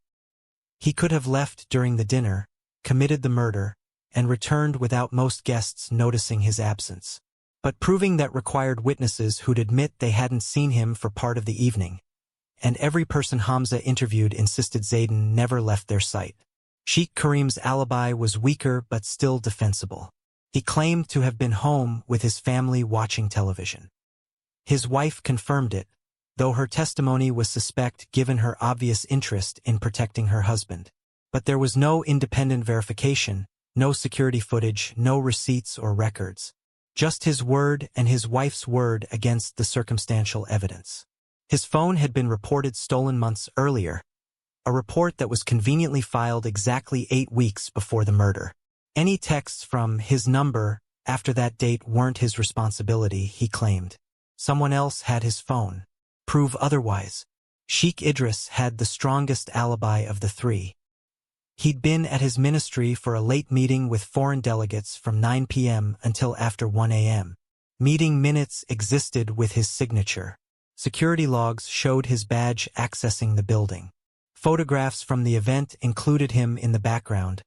He could have left during the dinner, committed the murder, and returned without most guests noticing his absence. But proving that required witnesses who'd admit they hadn't seen him for part of the evening, and every person Hamza interviewed insisted Zayden never left their sight. Sheikh Karim's alibi was weaker but still defensible. He claimed to have been home with his family watching television. His wife confirmed it, though her testimony was suspect given her obvious interest in protecting her husband. But there was no independent verification, no security footage, no receipts or records. Just his word and his wife's word against the circumstantial evidence. His phone had been reported stolen months earlier, a report that was conveniently filed exactly 8 weeks before the murder. Any texts from his number after that date weren't his responsibility, he claimed. Someone else had his phone. Prove otherwise. Sheikh Idris had the strongest alibi of the 3. He'd been at his ministry for a late meeting with foreign delegates from 9 p.m. until after 1 a.m. Meeting minutes existed with his signature. Security logs showed his badge accessing the building. Photographs from the event included him in the background,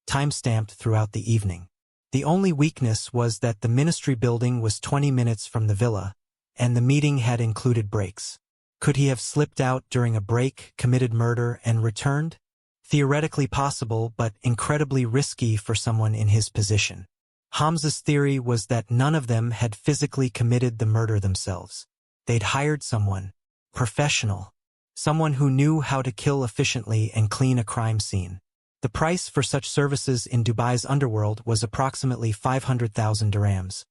time-stamped throughout the evening. The only weakness was that the ministry building was 20 minutes from the villa, and the meeting had included breaks. Could he have slipped out during a break, committed murder, and returned? Theoretically possible, but incredibly risky for someone in his position. Hamza's theory was that none of them had physically committed the murder themselves. They'd hired someone, professional, someone who knew how to kill efficiently and clean a crime scene. The price for such services in Dubai's underworld was approximately 500,000 dirhams.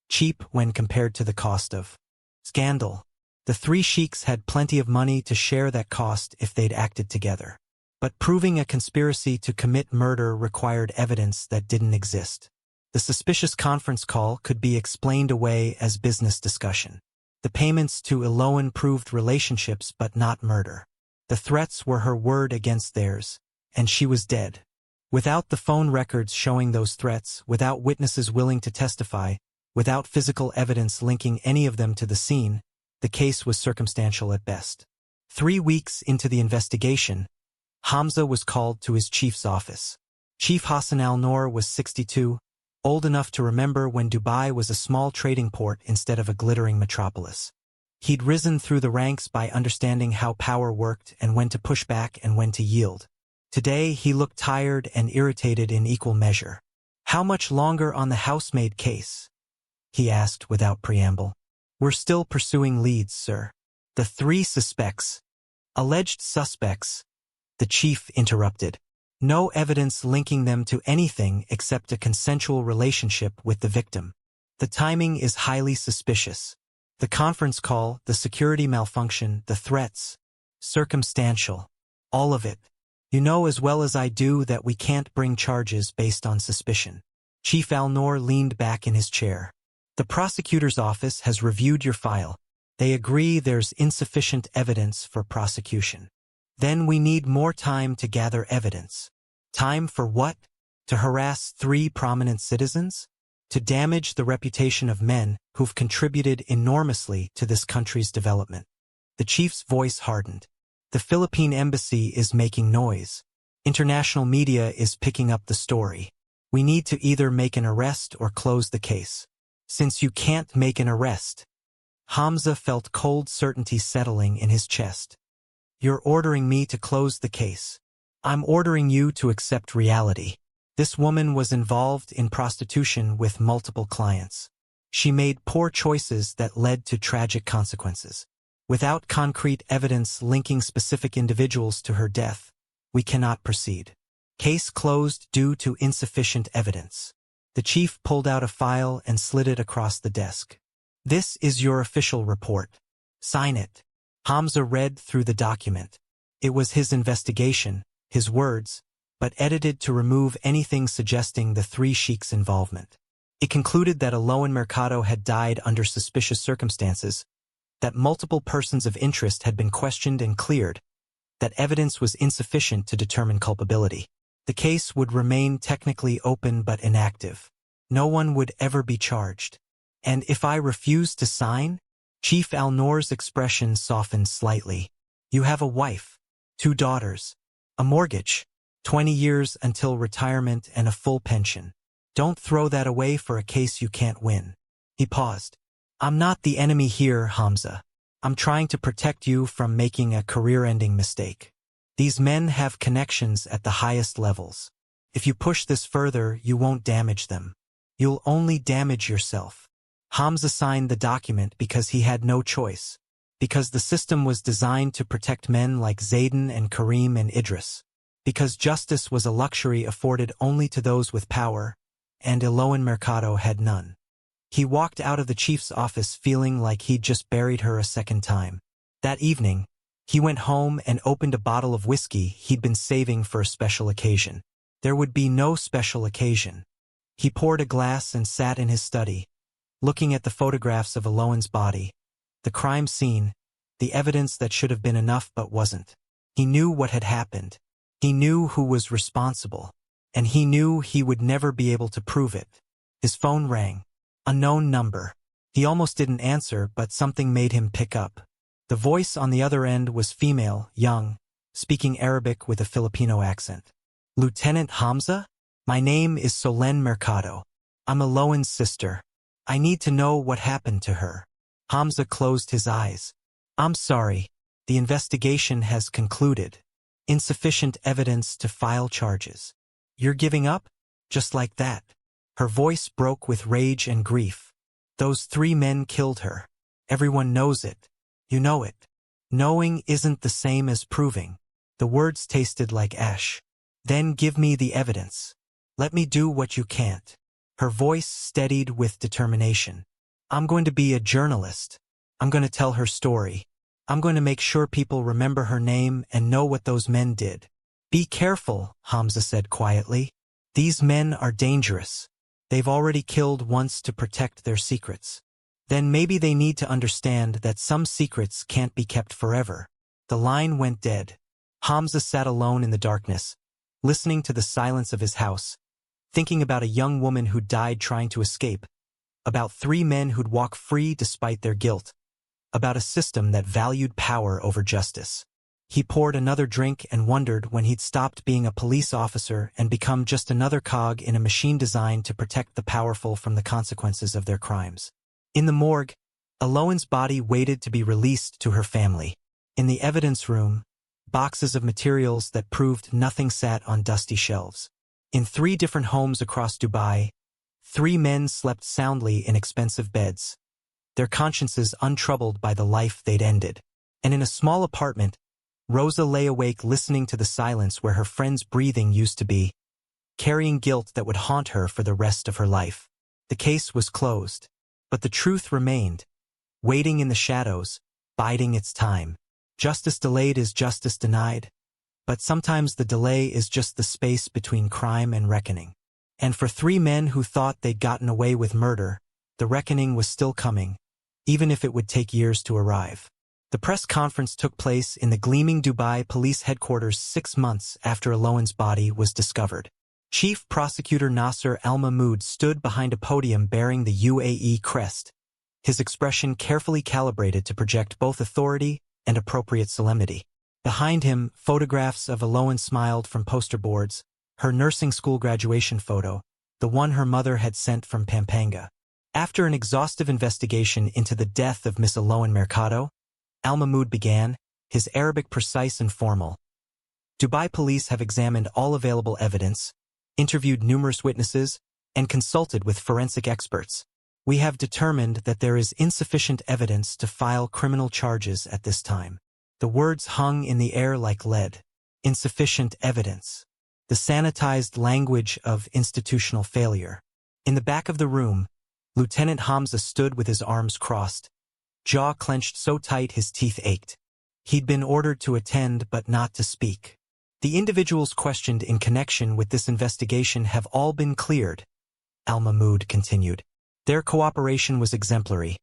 Cheap when compared to the cost of scandal. The 3 sheiks had plenty of money to share that cost if they'd acted together. But proving a conspiracy to commit murder required evidence that didn't exist. The suspicious conference call could be explained away as business discussion. The payments to Alohan proved relationships but not murder. The threats were her word against theirs, and she was dead. Without the phone records showing those threats, without witnesses willing to testify, without physical evidence linking any of them to the scene, the case was circumstantial at best. 3 weeks into the investigation, Hamza was called to his chief's office. Chief Hassan al-Noor was 62, old enough to remember when Dubai was a small trading port instead of a glittering metropolis. He'd risen through the ranks by understanding how power worked and when to push back and when to yield. Today he looked tired and irritated in equal measure. "How much longer on the housemaid case?" he asked without preamble. "We're still pursuing leads, sir." "The 3 suspects." "Alleged suspects," the chief interrupted. "No evidence linking them to anything except a consensual relationship with the victim." The timing is highly suspicious. The conference call, the security malfunction, the threats. Circumstantial. All of it. You know as well as I do that we can't bring charges based on suspicion. Chief Al-Noor leaned back in his chair. The prosecutor's office has reviewed your file. They agree there's insufficient evidence for prosecution. Then we need more time to gather evidence. Time for what? To harass 3 prominent citizens? To damage the reputation of men who've contributed enormously to this country's development. The chief's voice hardened. The Philippine embassy is making noise. International media is picking up the story. We need to either make an arrest or close the case. Since you can't make an arrest, Hamza felt cold certainty settling in his chest. You're ordering me to close the case. I'm ordering you to accept reality. This woman was involved in prostitution with multiple clients. She made poor choices that led to tragic consequences. Without concrete evidence linking specific individuals to her death, we cannot proceed. Case closed due to insufficient evidence. The chief pulled out a file and slid it across the desk. This is your official report. Sign it. Hamza read through the document. It was his investigation, his words, but edited to remove anything suggesting the 3 sheiks' involvement. It concluded that Aloan Mercado had died under suspicious circumstances, that multiple persons of interest had been questioned and cleared, that evidence was insufficient to determine culpability. The case would remain technically open but inactive. No one would ever be charged. And if I refuse to sign? Chief Al-Noor's expression softened slightly. You have a wife, 2 daughters, a mortgage, 20 years until retirement and a full pension. Don't throw that away for a case you can't win. He paused. I'm not the enemy here, Hamza. I'm trying to protect you from making a career-ending mistake. These men have connections at the highest levels. If you push this further, you won't damage them. You'll only damage yourself. Hamza signed the document because he had no choice, because the system was designed to protect men like Zayden and Karim and Idris, because justice was a luxury afforded only to those with power, and Aloan Mercado had none. He walked out of the chief's office feeling like he'd just buried her a second time. That evening, he went home and opened a bottle of whiskey he'd been saving for a special occasion. There would be no special occasion. He poured a glass and sat in his study, looking at the photographs of Aloan's body, the crime scene, the evidence that should have been enough but wasn't. He knew what had happened. He knew who was responsible, and he knew he would never be able to prove it. His phone rang. Unknown number. He almost didn't answer, but something made him pick up. The voice on the other end was female, young, speaking Arabic with a Filipino accent. Lieutenant Hamza? My name is Solen Mercado. I'm Aloan's sister. I need to know what happened to her. Hamza closed his eyes. I'm sorry. The investigation has concluded. Insufficient evidence to file charges. You're giving up? Just like that. Her voice broke with rage and grief. Those 3 men killed her. Everyone knows it. You know it. Knowing isn't the same as proving. The words tasted like ash. Then give me the evidence. Let me do what you can't. Her voice steadied with determination. I'm going to be a journalist. I'm going to tell her story. I'm going to make sure people remember her name and know what those men did. Be careful, Hamza said quietly. These men are dangerous. They've already killed once to protect their secrets. Then maybe they need to understand that some secrets can't be kept forever. The line went dead. Hamza sat alone in the darkness, listening to the silence of his house, thinking about a young woman who died trying to escape, about 3 men who'd walk free despite their guilt, about a system that valued power over justice. He poured another drink and wondered when he'd stopped being a police officer and become just another cog in a machine designed to protect the powerful from the consequences of their crimes. In the morgue, Aloan's body waited to be released to her family. In the evidence room, boxes of materials that proved nothing sat on dusty shelves. In 3 different homes across Dubai, 3 men slept soundly in expensive beds, their consciences untroubled by the life they'd ended. And in a small apartment, Rosa lay awake listening to the silence where her friend's breathing used to be, carrying guilt that would haunt her for the rest of her life. The case was closed. But the truth remained, waiting in the shadows, biding its time. Justice delayed is justice denied. But sometimes the delay is just the space between crime and reckoning. And for three men who thought they'd gotten away with murder, the reckoning was still coming, even if it would take years to arrive. The press conference took place in the gleaming Dubai police headquarters 6 months after Alohan's body was discovered. Chief Prosecutor Nasser Al-Mahmoud stood behind a podium bearing the UAE crest, his expression carefully calibrated to project both authority and appropriate solemnity. Behind him, photographs of Alohan smiled from poster boards, her nursing school graduation photo, the one her mother had sent from Pampanga. After an exhaustive investigation into the death of Miss Alohan Mercado, Al-Mahmoud began, his Arabic precise and formal. Dubai police have examined all available evidence, interviewed numerous witnesses, and consulted with forensic experts. We have determined that there is insufficient evidence to file criminal charges at this time. The words hung in the air like lead. Insufficient evidence. The sanitized language of institutional failure. In the back of the room, Lieutenant Hamza stood with his arms crossed, jaw clenched so tight his teeth ached. He'd been ordered to attend but not to speak. The individuals questioned in connection with this investigation have all been cleared, Al-Mahmoud continued. Their cooperation was exemplary,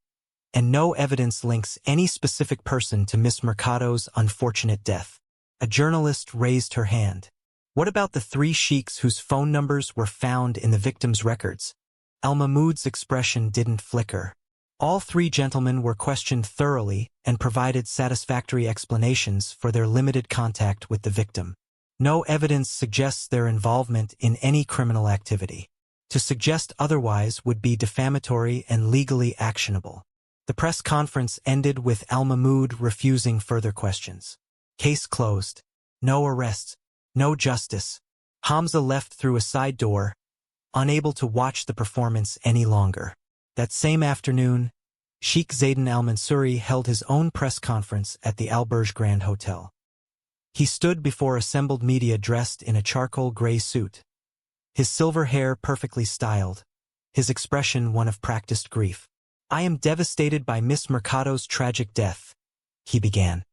and no evidence links any specific person to Miss Mercado's unfortunate death. A journalist raised her hand. What about the 3 sheiks whose phone numbers were found in the victim's records? Al-Mahmoud's expression didn't flicker. All 3 gentlemen were questioned thoroughly and provided satisfactory explanations for their limited contact with the victim. No evidence suggests their involvement in any criminal activity. To suggest otherwise would be defamatory and legally actionable. The press conference ended with Al-Mahmoud refusing further questions. Case closed. No arrests. No justice. Hamza left through a side door, unable to watch the performance any longer. That same afternoon, Sheikh Zayden Al-Mansouri held his own press conference at the Al Burj Grand Hotel. He stood before assembled media dressed in a charcoal gray suit, his silver hair perfectly styled, his expression one of practiced grief. I am devastated by Miss Mercado's tragic death, he began,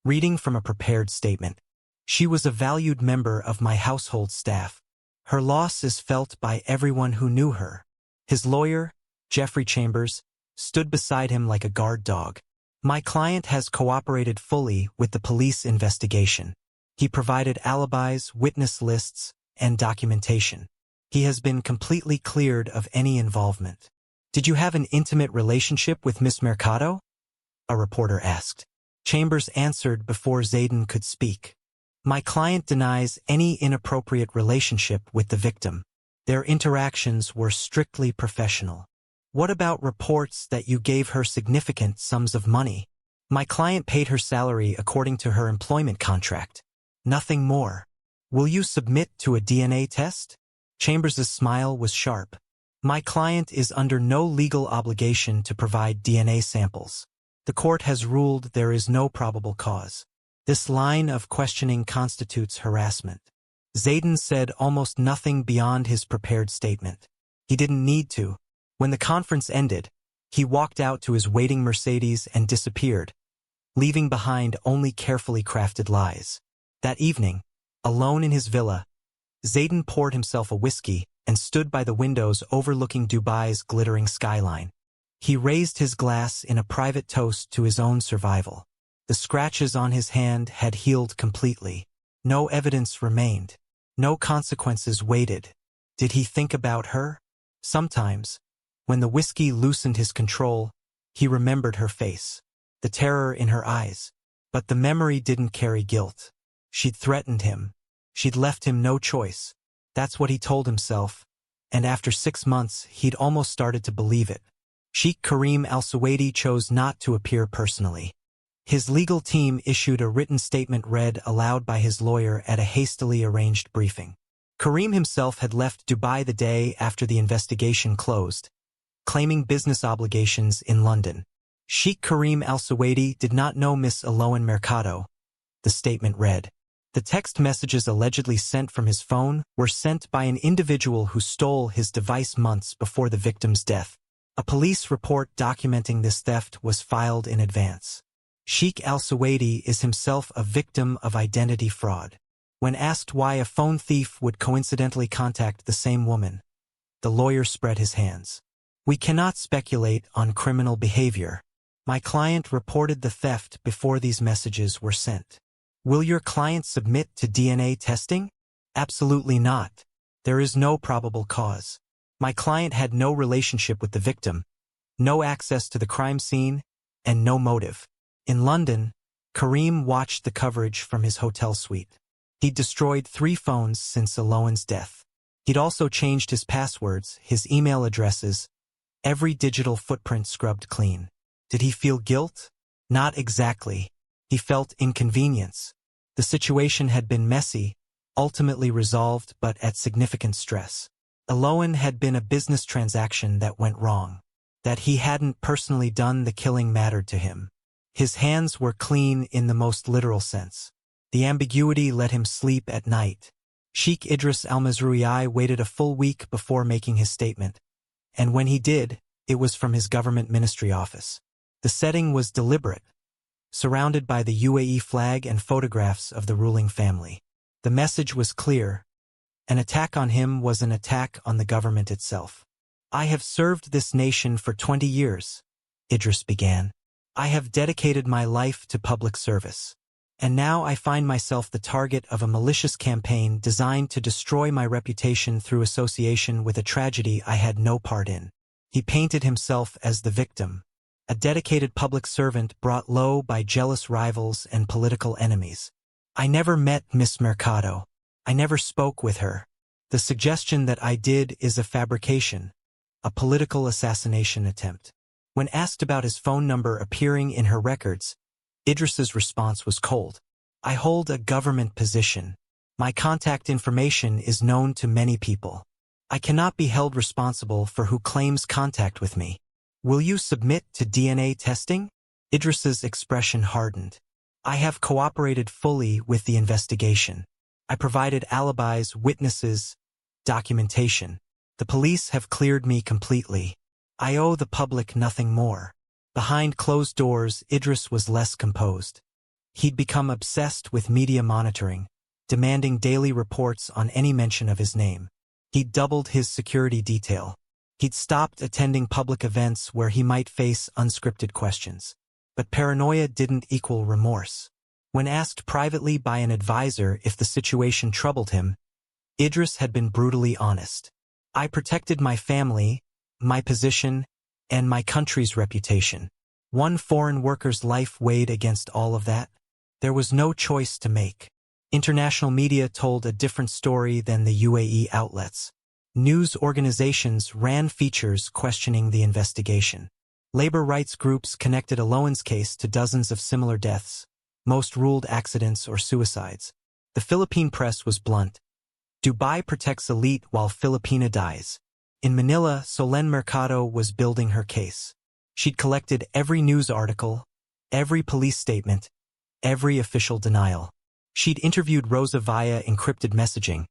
reading from a prepared statement. She was a valued member of my household staff. Her loss is felt by everyone who knew her. His lawyer, Jeffrey Chambers, stood beside him like a guard dog. My client has cooperated fully with the police investigation. He provided alibis, witness lists, and documentation. He has been completely cleared of any involvement. Did you have an intimate relationship with Miss Mercado? A reporter asked. Chambers answered before Zayden could speak. My client denies any inappropriate relationship with the victim. Their interactions were strictly professional. What about reports that you gave her significant sums of money? My client paid her salary according to her employment contract. Nothing more. Will you submit to a DNA test? Chambers' smile was sharp. My client is under no legal obligation to provide DNA samples. The court has ruled there is no probable cause. This line of questioning constitutes harassment. Zayden said almost nothing beyond his prepared statement. He didn't need to. When the conference ended, he walked out to his waiting Mercedes and disappeared, leaving behind only carefully crafted lies. That evening, alone in his villa, Zayden poured himself a whiskey and stood by the windows overlooking Dubai's glittering skyline. He raised his glass in a private toast to his own survival. The scratches on his hand had healed completely. No evidence remained. No consequences waited. Did he think about her? Sometimes, when the whiskey loosened his control, he remembered her face, the terror in her eyes. But the memory didn't carry guilt. She'd threatened him. She'd left him no choice. That's what he told himself, and after 6 months he'd almost started to believe it. Sheikh Karim Al-Suwaidi chose not to appear personally. His legal team issued a written statement read aloud by his lawyer at a hastily arranged briefing. Karim himself had left Dubai the day after the investigation closed, claiming business obligations in London. Sheikh Karim Al-Suwaidi did not know Miss Alohan Mercado, the statement read. The text messages allegedly sent from his phone were sent by an individual who stole his device months before the victim's death. A police report documenting this theft was filed in advance. Sheikh al-Suwaidi is himself a victim of identity fraud. When asked why a phone thief would coincidentally contact the same woman, the lawyer spread his hands. "We cannot speculate on criminal behavior. My client reported the theft before these messages were sent." Will your client submit to DNA testing? Absolutely not. There is no probable cause. My client had no relationship with the victim, no access to the crime scene, and no motive. In London, Karim watched the coverage from his hotel suite. He'd destroyed 3 phones since Alohan's death. He'd also changed his passwords, his email addresses, every digital footprint scrubbed clean. Did he feel guilt? Not exactly. He felt inconvenience. The situation had been messy, ultimately resolved but at significant stress. Alohan had been a business transaction that went wrong. That he hadn't personally done the killing mattered to him. His hands were clean in the most literal sense. The ambiguity let him sleep at night. Sheikh Idris al-Mazrui waited a full week before making his statement. And when he did, it was from his government ministry office. The setting was deliberate, surrounded by the UAE flag and photographs of the ruling family. The message was clear. An attack on him was an attack on the government itself. "I have served this nation for 20 years, Idris began. "I have dedicated my life to public service. And now I find myself the target of a malicious campaign designed to destroy my reputation through association with a tragedy I had no part in." He painted himself as the victim, a dedicated public servant brought low by jealous rivals and political enemies. "I never met Miss Mercado. I never spoke with her. The suggestion that I did is a fabrication, a political assassination attempt." When asked about his phone number appearing in her records, Idris's response was cold. "I hold a government position. My contact information is known to many people. I cannot be held responsible for who claims contact with me. Will you submit to DNA testing?" Idris's expression hardened. "I have cooperated fully with the investigation. I provided alibis, witnesses, documentation. The police have cleared me completely. I owe the public nothing more." Behind closed doors, Idris was less composed. He'd become obsessed with media monitoring, demanding daily reports on any mention of his name. He'd doubled his security detail. He'd stopped attending public events where he might face unscripted questions. But paranoia didn't equal remorse. When asked privately by an advisor if the situation troubled him, Idris had been brutally honest. "I protected my family, my position, and my country's reputation. One foreign worker's life weighed against all of that. There was no choice to make." International media told a different story than the UAE outlets. News organizations ran features questioning the investigation. Labor rights groups connected Alohan's case to dozens of similar deaths, most ruled accidents or suicides. The Philippine press was blunt. Dubai protects elite while Filipina dies. In Manila, Solen Mercado was building her case. She'd collected every news article, every police statement, every official denial. She'd interviewed Rosa via encrypted messaging.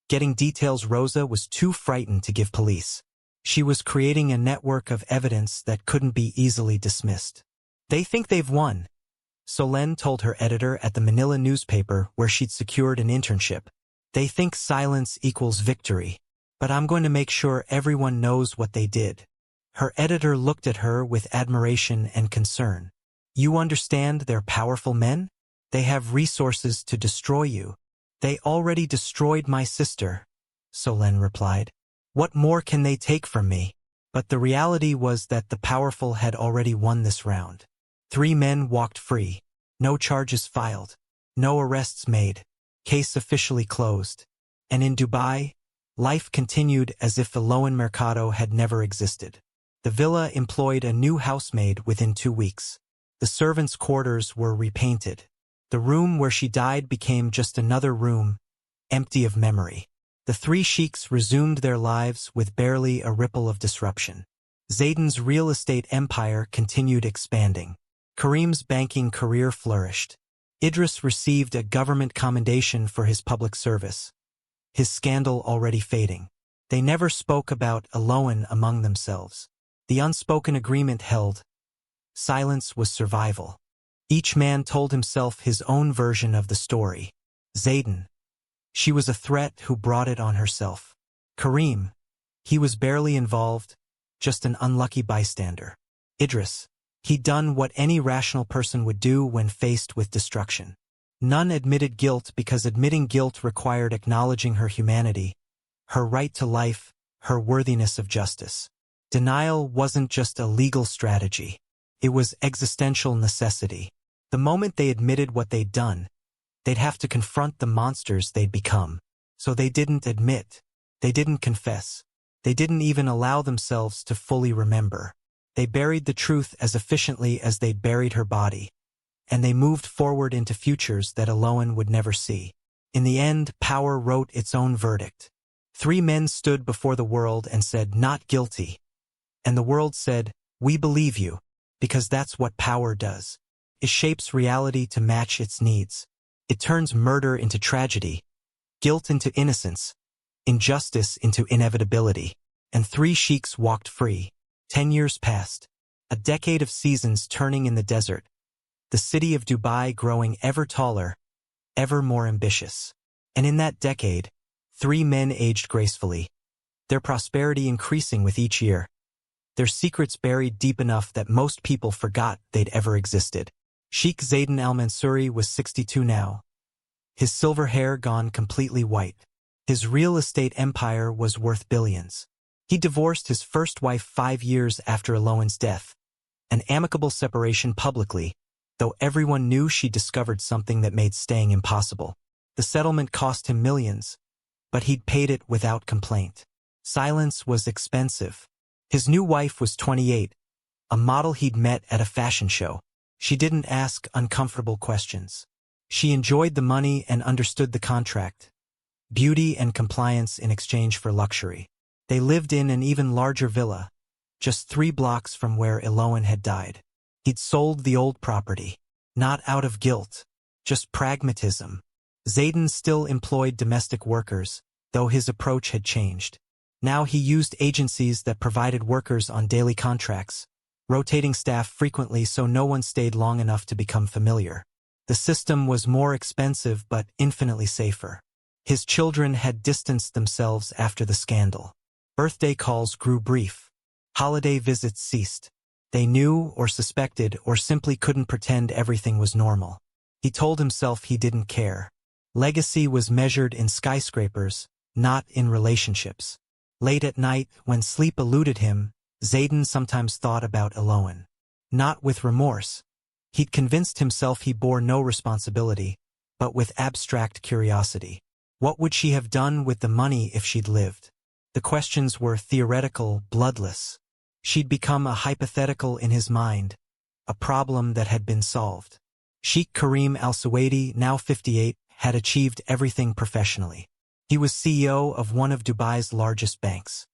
Getting details Rosa was too frightened to give police. She was creating a network of evidence that couldn't be easily dismissed. "They think they've won," Solen told her editor at the Manila newspaper where she'd secured an internship. "They think silence equals victory. But I'm going to make sure everyone knows what they did." Her editor looked at her with admiration and concern. "You understand they're powerful men? They have resources to destroy you." "They already destroyed my sister," Solen replied. "What more can they take from me?" But the reality was that the powerful had already won this round. 3 men walked free. No charges filed. No arrests made. Case officially closed. And in Dubai, life continued as if Alohan Mercado had never existed. The villa employed a new housemaid within 2 weeks. The servants' quarters were repainted. The room where she died became just another room, empty of memory. The 3 sheiks resumed their lives with barely a ripple of disruption. Zayden's real estate empire continued expanding. Karim's banking career flourished. Idris received a government commendation for his public service, his scandal already fading. They never spoke about Aloan among themselves. The unspoken agreement held. Silence was survival. Each man told himself his own version of the story. Zayden. She was a threat who brought it on herself. Karim. He was barely involved, just an unlucky bystander. Idris. He'd done what any rational person would do when faced with destruction. None admitted guilt because admitting guilt required acknowledging her humanity, her right to life, her worthiness of justice. Denial wasn't just a legal strategy. It was existential necessity. The moment they admitted what they'd done, they'd have to confront the monsters they'd become. So they didn't admit. They didn't confess. They didn't even allow themselves to fully remember. They buried the truth as efficiently as they'd buried her body. And they moved forward into futures that Aloan would never see. In the end, power wrote its own verdict. 3 men stood before the world and said, "Not guilty." And the world said, "We believe you," because that's what power does. It shapes reality to match its needs. It turns murder into tragedy, guilt into innocence, injustice into inevitability. And 3 sheiks walked free. 10 years passed. A decade of seasons turning in the desert. The city of Dubai growing ever taller, ever more ambitious. And in that decade, 3 men aged gracefully, their prosperity increasing with each year, their secrets buried deep enough that most people forgot they'd ever existed. Sheikh Zayden al-Mansouri was 62 now, his silver hair gone completely white. His real estate empire was worth billions. He divorced his first wife 5 years after Aloan's death, an amicable separation publicly, though everyone knew she discovered something that made staying impossible. The settlement cost him millions, but he'd paid it without complaint. Silence was expensive. His new wife was 28, a model he'd met at a fashion show. She didn't ask uncomfortable questions. She enjoyed the money and understood the contract. Beauty and compliance in exchange for luxury. They lived in an even larger villa, just 3 blocks from where Aloan had died. He'd sold the old property, not out of guilt, just pragmatism. Zayden still employed domestic workers, though his approach had changed. Now he used agencies that provided workers on daily contracts, rotating staff frequently so no one stayed long enough to become familiar. The system was more expensive but infinitely safer. His children had distanced themselves after the scandal. Birthday calls grew brief. Holiday visits ceased. They knew or suspected or simply couldn't pretend everything was normal. He told himself he didn't care. Legacy was measured in skyscrapers, not in relationships. Late at night, when sleep eluded him, Zayden sometimes thought about Aloan. Not with remorse. He'd convinced himself he bore no responsibility, but with abstract curiosity. What would she have done with the money if she'd lived? The questions were theoretical, bloodless. She'd become a hypothetical in his mind, a problem that had been solved. Sheikh Karim al-Suwaidi, now 58, had achieved everything professionally. He was CEO of one of Dubai's largest banks.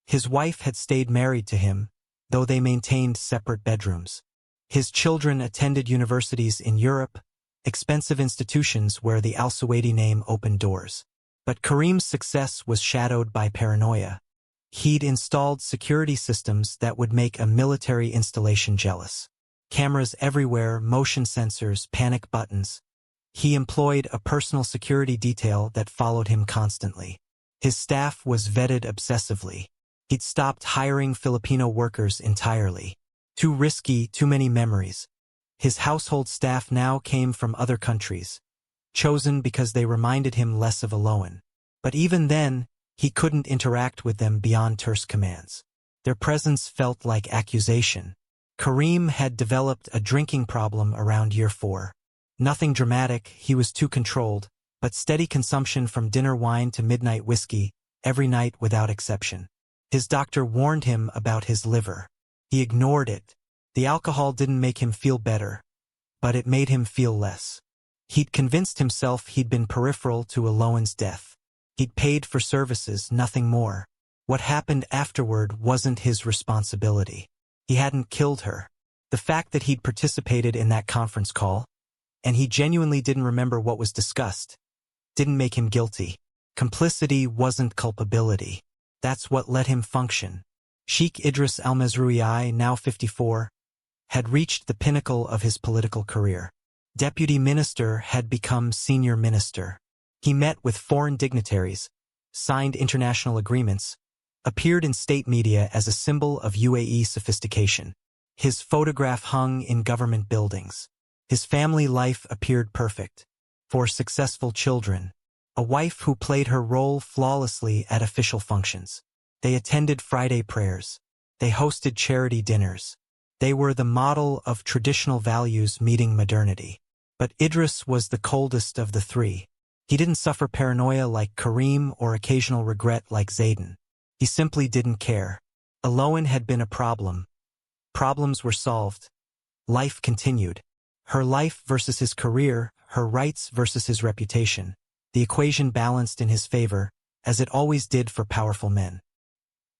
His wife had stayed married to him, though they maintained separate bedrooms. His children attended universities in Europe, expensive institutions where the al-Suwaidi name opened doors. But Karim's success was shadowed by paranoia. He'd installed security systems that would make a military installation jealous. Cameras everywhere, motion sensors, panic buttons. He employed a personal security detail that followed him constantly. His staff was vetted obsessively. He'd stopped hiring Filipino workers entirely. Too risky, too many memories. His household staff now came from other countries, chosen because they reminded him less of Aloan. But even then, he couldn't interact with them beyond terse commands. Their presence felt like accusation. Karim had developed a drinking problem around year 4. Nothing dramatic, he was too controlled, but steady consumption from dinner wine to midnight whiskey, every night without exception. His doctor warned him about his liver. He ignored it. The alcohol didn't make him feel better, but it made him feel less. He'd convinced himself he'd been peripheral to Aloan's death. He'd paid for services, nothing more. What happened afterward wasn't his responsibility. He hadn't killed her. The fact that he'd participated in that conference call, and he genuinely didn't remember what was discussed. Didn't make him guilty. Complicity wasn't culpability. That's what let him function. Sheikh Idris al-Mazrui, now 54, had reached the pinnacle of his political career. Deputy minister had become senior minister. He met with foreign dignitaries, signed international agreements, appeared in state media as a symbol of UAE sophistication. His photograph hung in government buildings. His family life appeared perfect. 4 successful children. A wife who played her role flawlessly at official functions. They attended Friday prayers. They hosted charity dinners. They were the model of traditional values meeting modernity. But Idris was the coldest of the 3. He didn't suffer paranoia like Karim or occasional regret like Zayden. He simply didn't care. Aloan had been a problem. Problems were solved. Life continued. Her life versus his career, her rights versus his reputation. The equation balanced in his favor, as it always did for powerful men.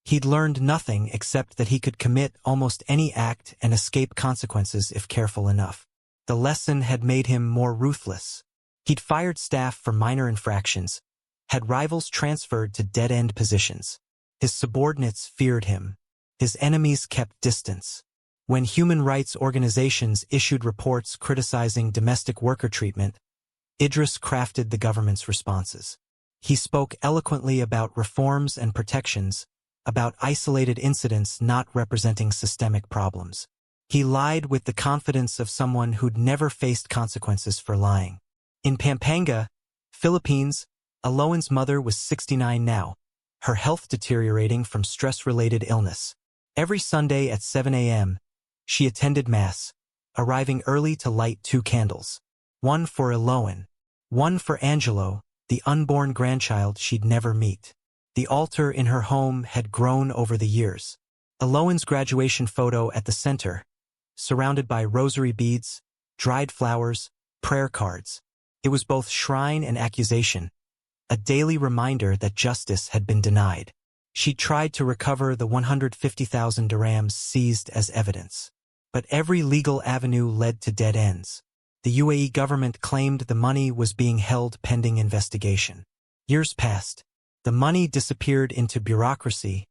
He'd learned nothing except that he could commit almost any act and escape consequences if careful enough. The lesson had made him more ruthless. He'd fired staff for minor infractions, had rivals transferred to dead-end positions. His subordinates feared him. His enemies kept distance. When human rights organizations issued reports criticizing domestic worker treatment, Idris crafted the government's responses. He spoke eloquently about reforms and protections, about isolated incidents not representing systemic problems. He lied with the confidence of someone who'd never faced consequences for lying. In Pampanga, Philippines, Aloan's mother was 69 now, her health deteriorating from stress-related illness. Every Sunday at 7 a.m., she attended Mass, arriving early to light 2 candles. One for Aloan, one for Angelo, the unborn grandchild she'd never meet. The altar in her home had grown over the years. Aloan's graduation photo at the center, surrounded by rosary beads, dried flowers, prayer cards. It was both shrine and accusation, a daily reminder that justice had been denied. She tried to recover the 150,000 dirhams seized as evidence. But every legal avenue led to dead ends. The UAE government claimed the money was being held pending investigation. Years passed. The money disappeared into bureaucracy,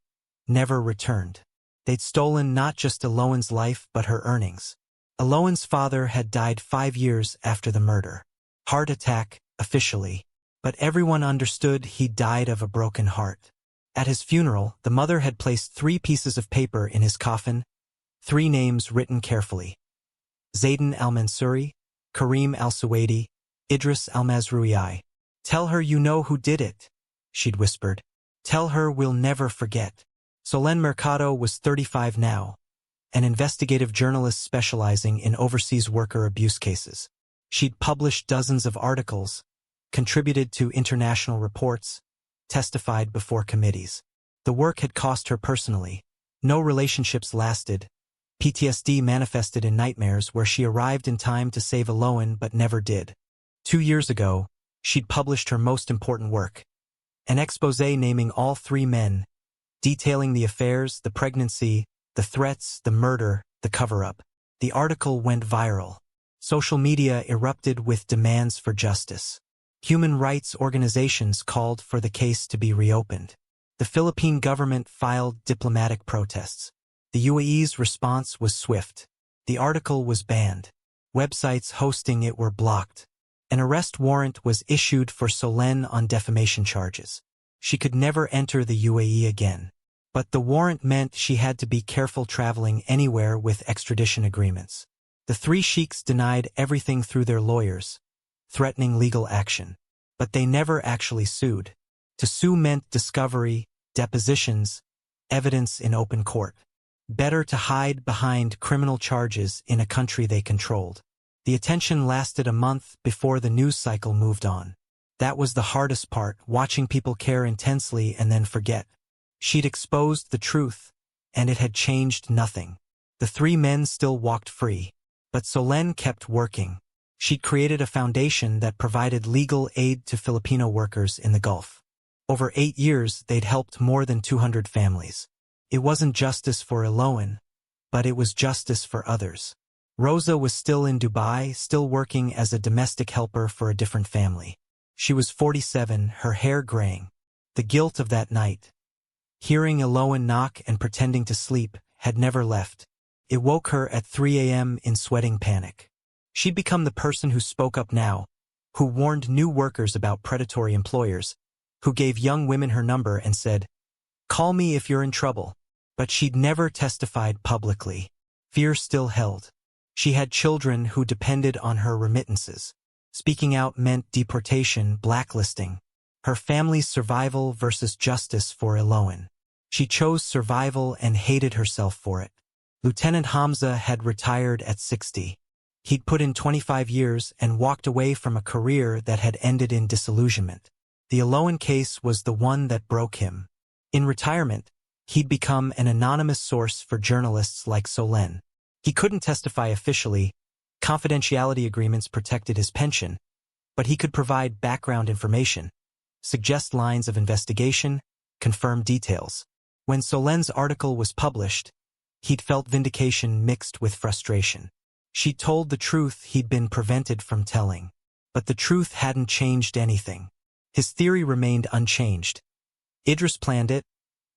never returned. They'd stolen not just Aloan's life but her earnings. Aloan's father had died 5 years after the murder. Heart attack, officially. But everyone understood he died of a broken heart. At his funeral, the mother had placed 3 pieces of paper in his coffin, 3 names written carefully. Zayden al-Mansuri, Karim al-Suwaidi, Idris al-Mazrui. "Tell her you know who did it," she'd whispered. "Tell her we'll never forget." Solen Mercado was 35 now, an investigative journalist specializing in overseas worker abuse cases. She'd published dozens of articles, contributed to international reports, testified before committees. The work had cost her personally. No relationships lasted. PTSD manifested in nightmares where she arrived in time to save Aloan but never did. 2 years ago, she'd published her most important work, an exposé naming all 3 men, detailing the affairs, the pregnancy, the threats, the murder, the cover-up. The article went viral. Social media erupted with demands for justice. Human rights organizations called for the case to be reopened. The Philippine government filed diplomatic protests. The UAE's response was swift. The article was banned. Websites hosting it were blocked. An arrest warrant was issued for Solen on defamation charges. She could never enter the UAE again. But the warrant meant she had to be careful traveling anywhere with extradition agreements. The 3 sheiks denied everything through their lawyers, threatening legal action. But they never actually sued. To sue meant discovery, depositions, evidence in open court. Better to hide behind criminal charges in a country they controlled. The attention lasted a month before the news cycle moved on. That was the hardest part, watching people care intensely and then forget. She'd exposed the truth, and it had changed nothing. The 3 men still walked free. But Solen kept working. She'd created a foundation that provided legal aid to Filipino workers in the Gulf. Over 8 years, they'd helped more than 200 families. It wasn't justice for Aloan, but it was justice for others. Rosa was still in Dubai, still working as a domestic helper for a different family. She was 47, her hair graying. The guilt of that night, hearing Eloan knock and pretending to sleep, had never left. It woke her at 3 a.m. in sweating panic. She'd become the person who spoke up now, who warned new workers about predatory employers, who gave young women her number and said, "Call me if you're in trouble." But she'd never testified publicly. Fear still held. She had children who depended on her remittances. Speaking out meant deportation, blacklisting. Her family's survival versus justice for Eloan. She chose survival and hated herself for it. Lieutenant Hamza had retired at 60. He'd put in 25 years and walked away from a career that had ended in disillusionment. The Eloan case was the one that broke him. In retirement, he'd become an anonymous source for journalists like Solen. He couldn't testify officially. Confidentiality agreements protected his pension, but he could provide background information, suggest lines of investigation, confirm details. When Solen's article was published, he'd felt vindication mixed with frustration. She told the truth he'd been prevented from telling. But the truth hadn't changed anything. His theory remained unchanged. Idris planned it,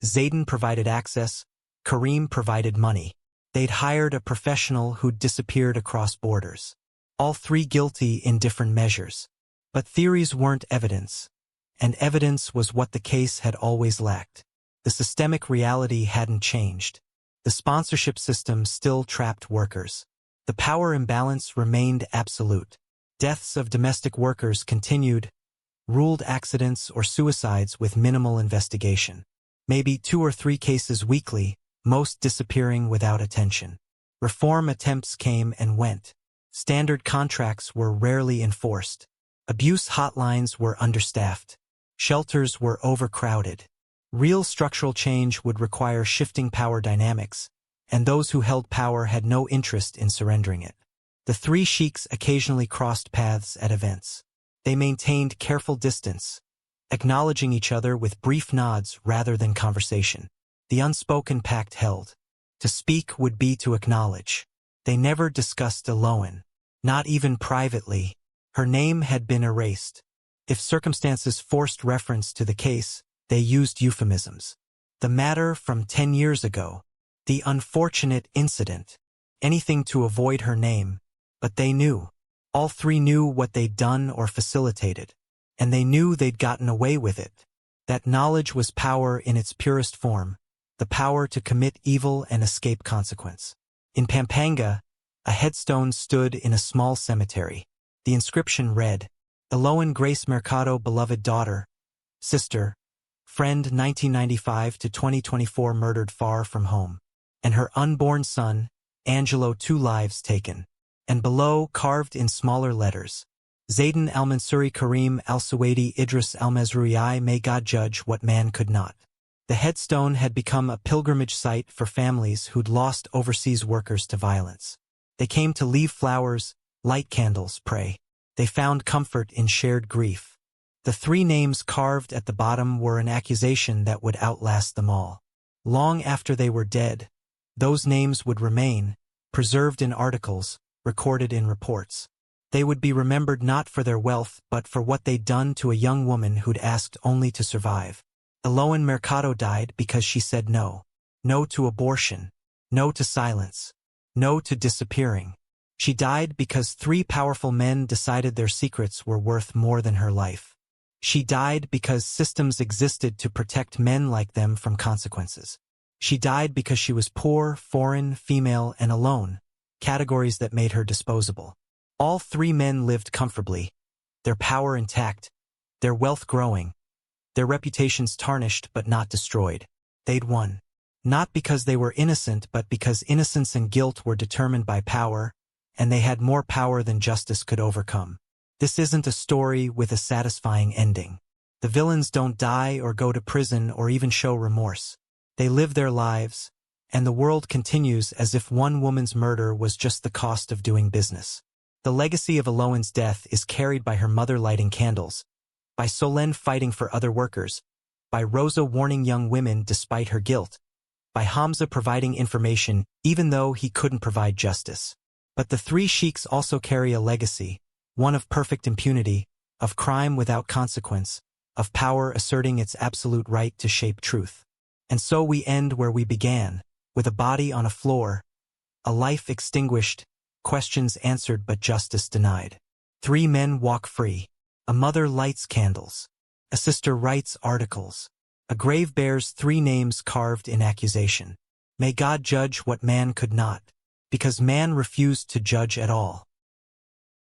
Zayden provided access, Karim provided money. They'd hired a professional who'd disappeared across borders. All three guilty in different measures. But theories weren't evidence. And evidence was what the case had always lacked. The systemic reality hadn't changed. The sponsorship system still trapped workers. The power imbalance remained absolute. Deaths of domestic workers continued, ruled accidents or suicides with minimal investigation. Maybe 2 or 3 cases weekly, most disappearing without attention. Reform attempts came and went. Standard contracts were rarely enforced. Abuse hotlines were understaffed. Shelters were overcrowded. Real structural change would require shifting power dynamics, and those who held power had no interest in surrendering it. The three sheiks occasionally crossed paths at events. They maintained careful distance, acknowledging each other with brief nods rather than conversation. The unspoken pact held. To speak would be to acknowledge. They never discussed Eloan, not even privately. Her name had been erased. If circumstances forced reference to the case, they used euphemisms. The matter from 10 years ago, the unfortunate incident, anything to avoid her name, but they knew. All three knew what they'd done or facilitated, and they knew they'd gotten away with it. That knowledge was power in its purest form, the power to commit evil and escape consequence. In Pampanga, a headstone stood in a small cemetery. The inscription read, Eloan Grace Mercado, beloved daughter, sister, friend 1995 to 2024 murdered far from home, and her unborn son, Angelo 2 lives taken. And below, carved in smaller letters, Zayden al-Mansuri Karim al-Suwaidi Idris al-Mazrui, may God judge what man could not. The headstone had become a pilgrimage site for families who'd lost overseas workers to violence. They came to leave flowers, light candles, pray. They found comfort in shared grief. The three names carved at the bottom were an accusation that would outlast them all. Long after they were dead, those names would remain, preserved in articles, recorded in reports. They would be remembered not for their wealth but for what they'd done to a young woman who'd asked only to survive. Eloan Mercado died because she said no. No to abortion. No to silence. No to disappearing. She died because 3 powerful men decided their secrets were worth more than her life. She died because systems existed to protect men like them from consequences. She died because she was poor, foreign, female, and alone, categories that made her disposable. All 3 men lived comfortably, their power intact, their wealth growing, their reputations tarnished but not destroyed. They'd won. Not because they were innocent but because innocence and guilt were determined by power, and they had more power than justice could overcome. This isn't a story with a satisfying ending. The villains don't die or go to prison or even show remorse. They live their lives, and the world continues as if one woman's murder was just the cost of doing business. The legacy of Eloan's death is carried by her mother lighting candles, by Solen fighting for other workers, by Rosa warning young women despite her guilt, by Hamza providing information even though he couldn't provide justice. But the three sheiks also carry a legacy, one of perfect impunity, of crime without consequence, of power asserting its absolute right to shape truth. And so we end where we began, with a body on a floor, a life extinguished, questions answered but justice denied. Three men walk free. A mother lights candles. A sister writes articles. A grave bears three names carved in accusation. May God judge what man could not, because man refused to judge at all.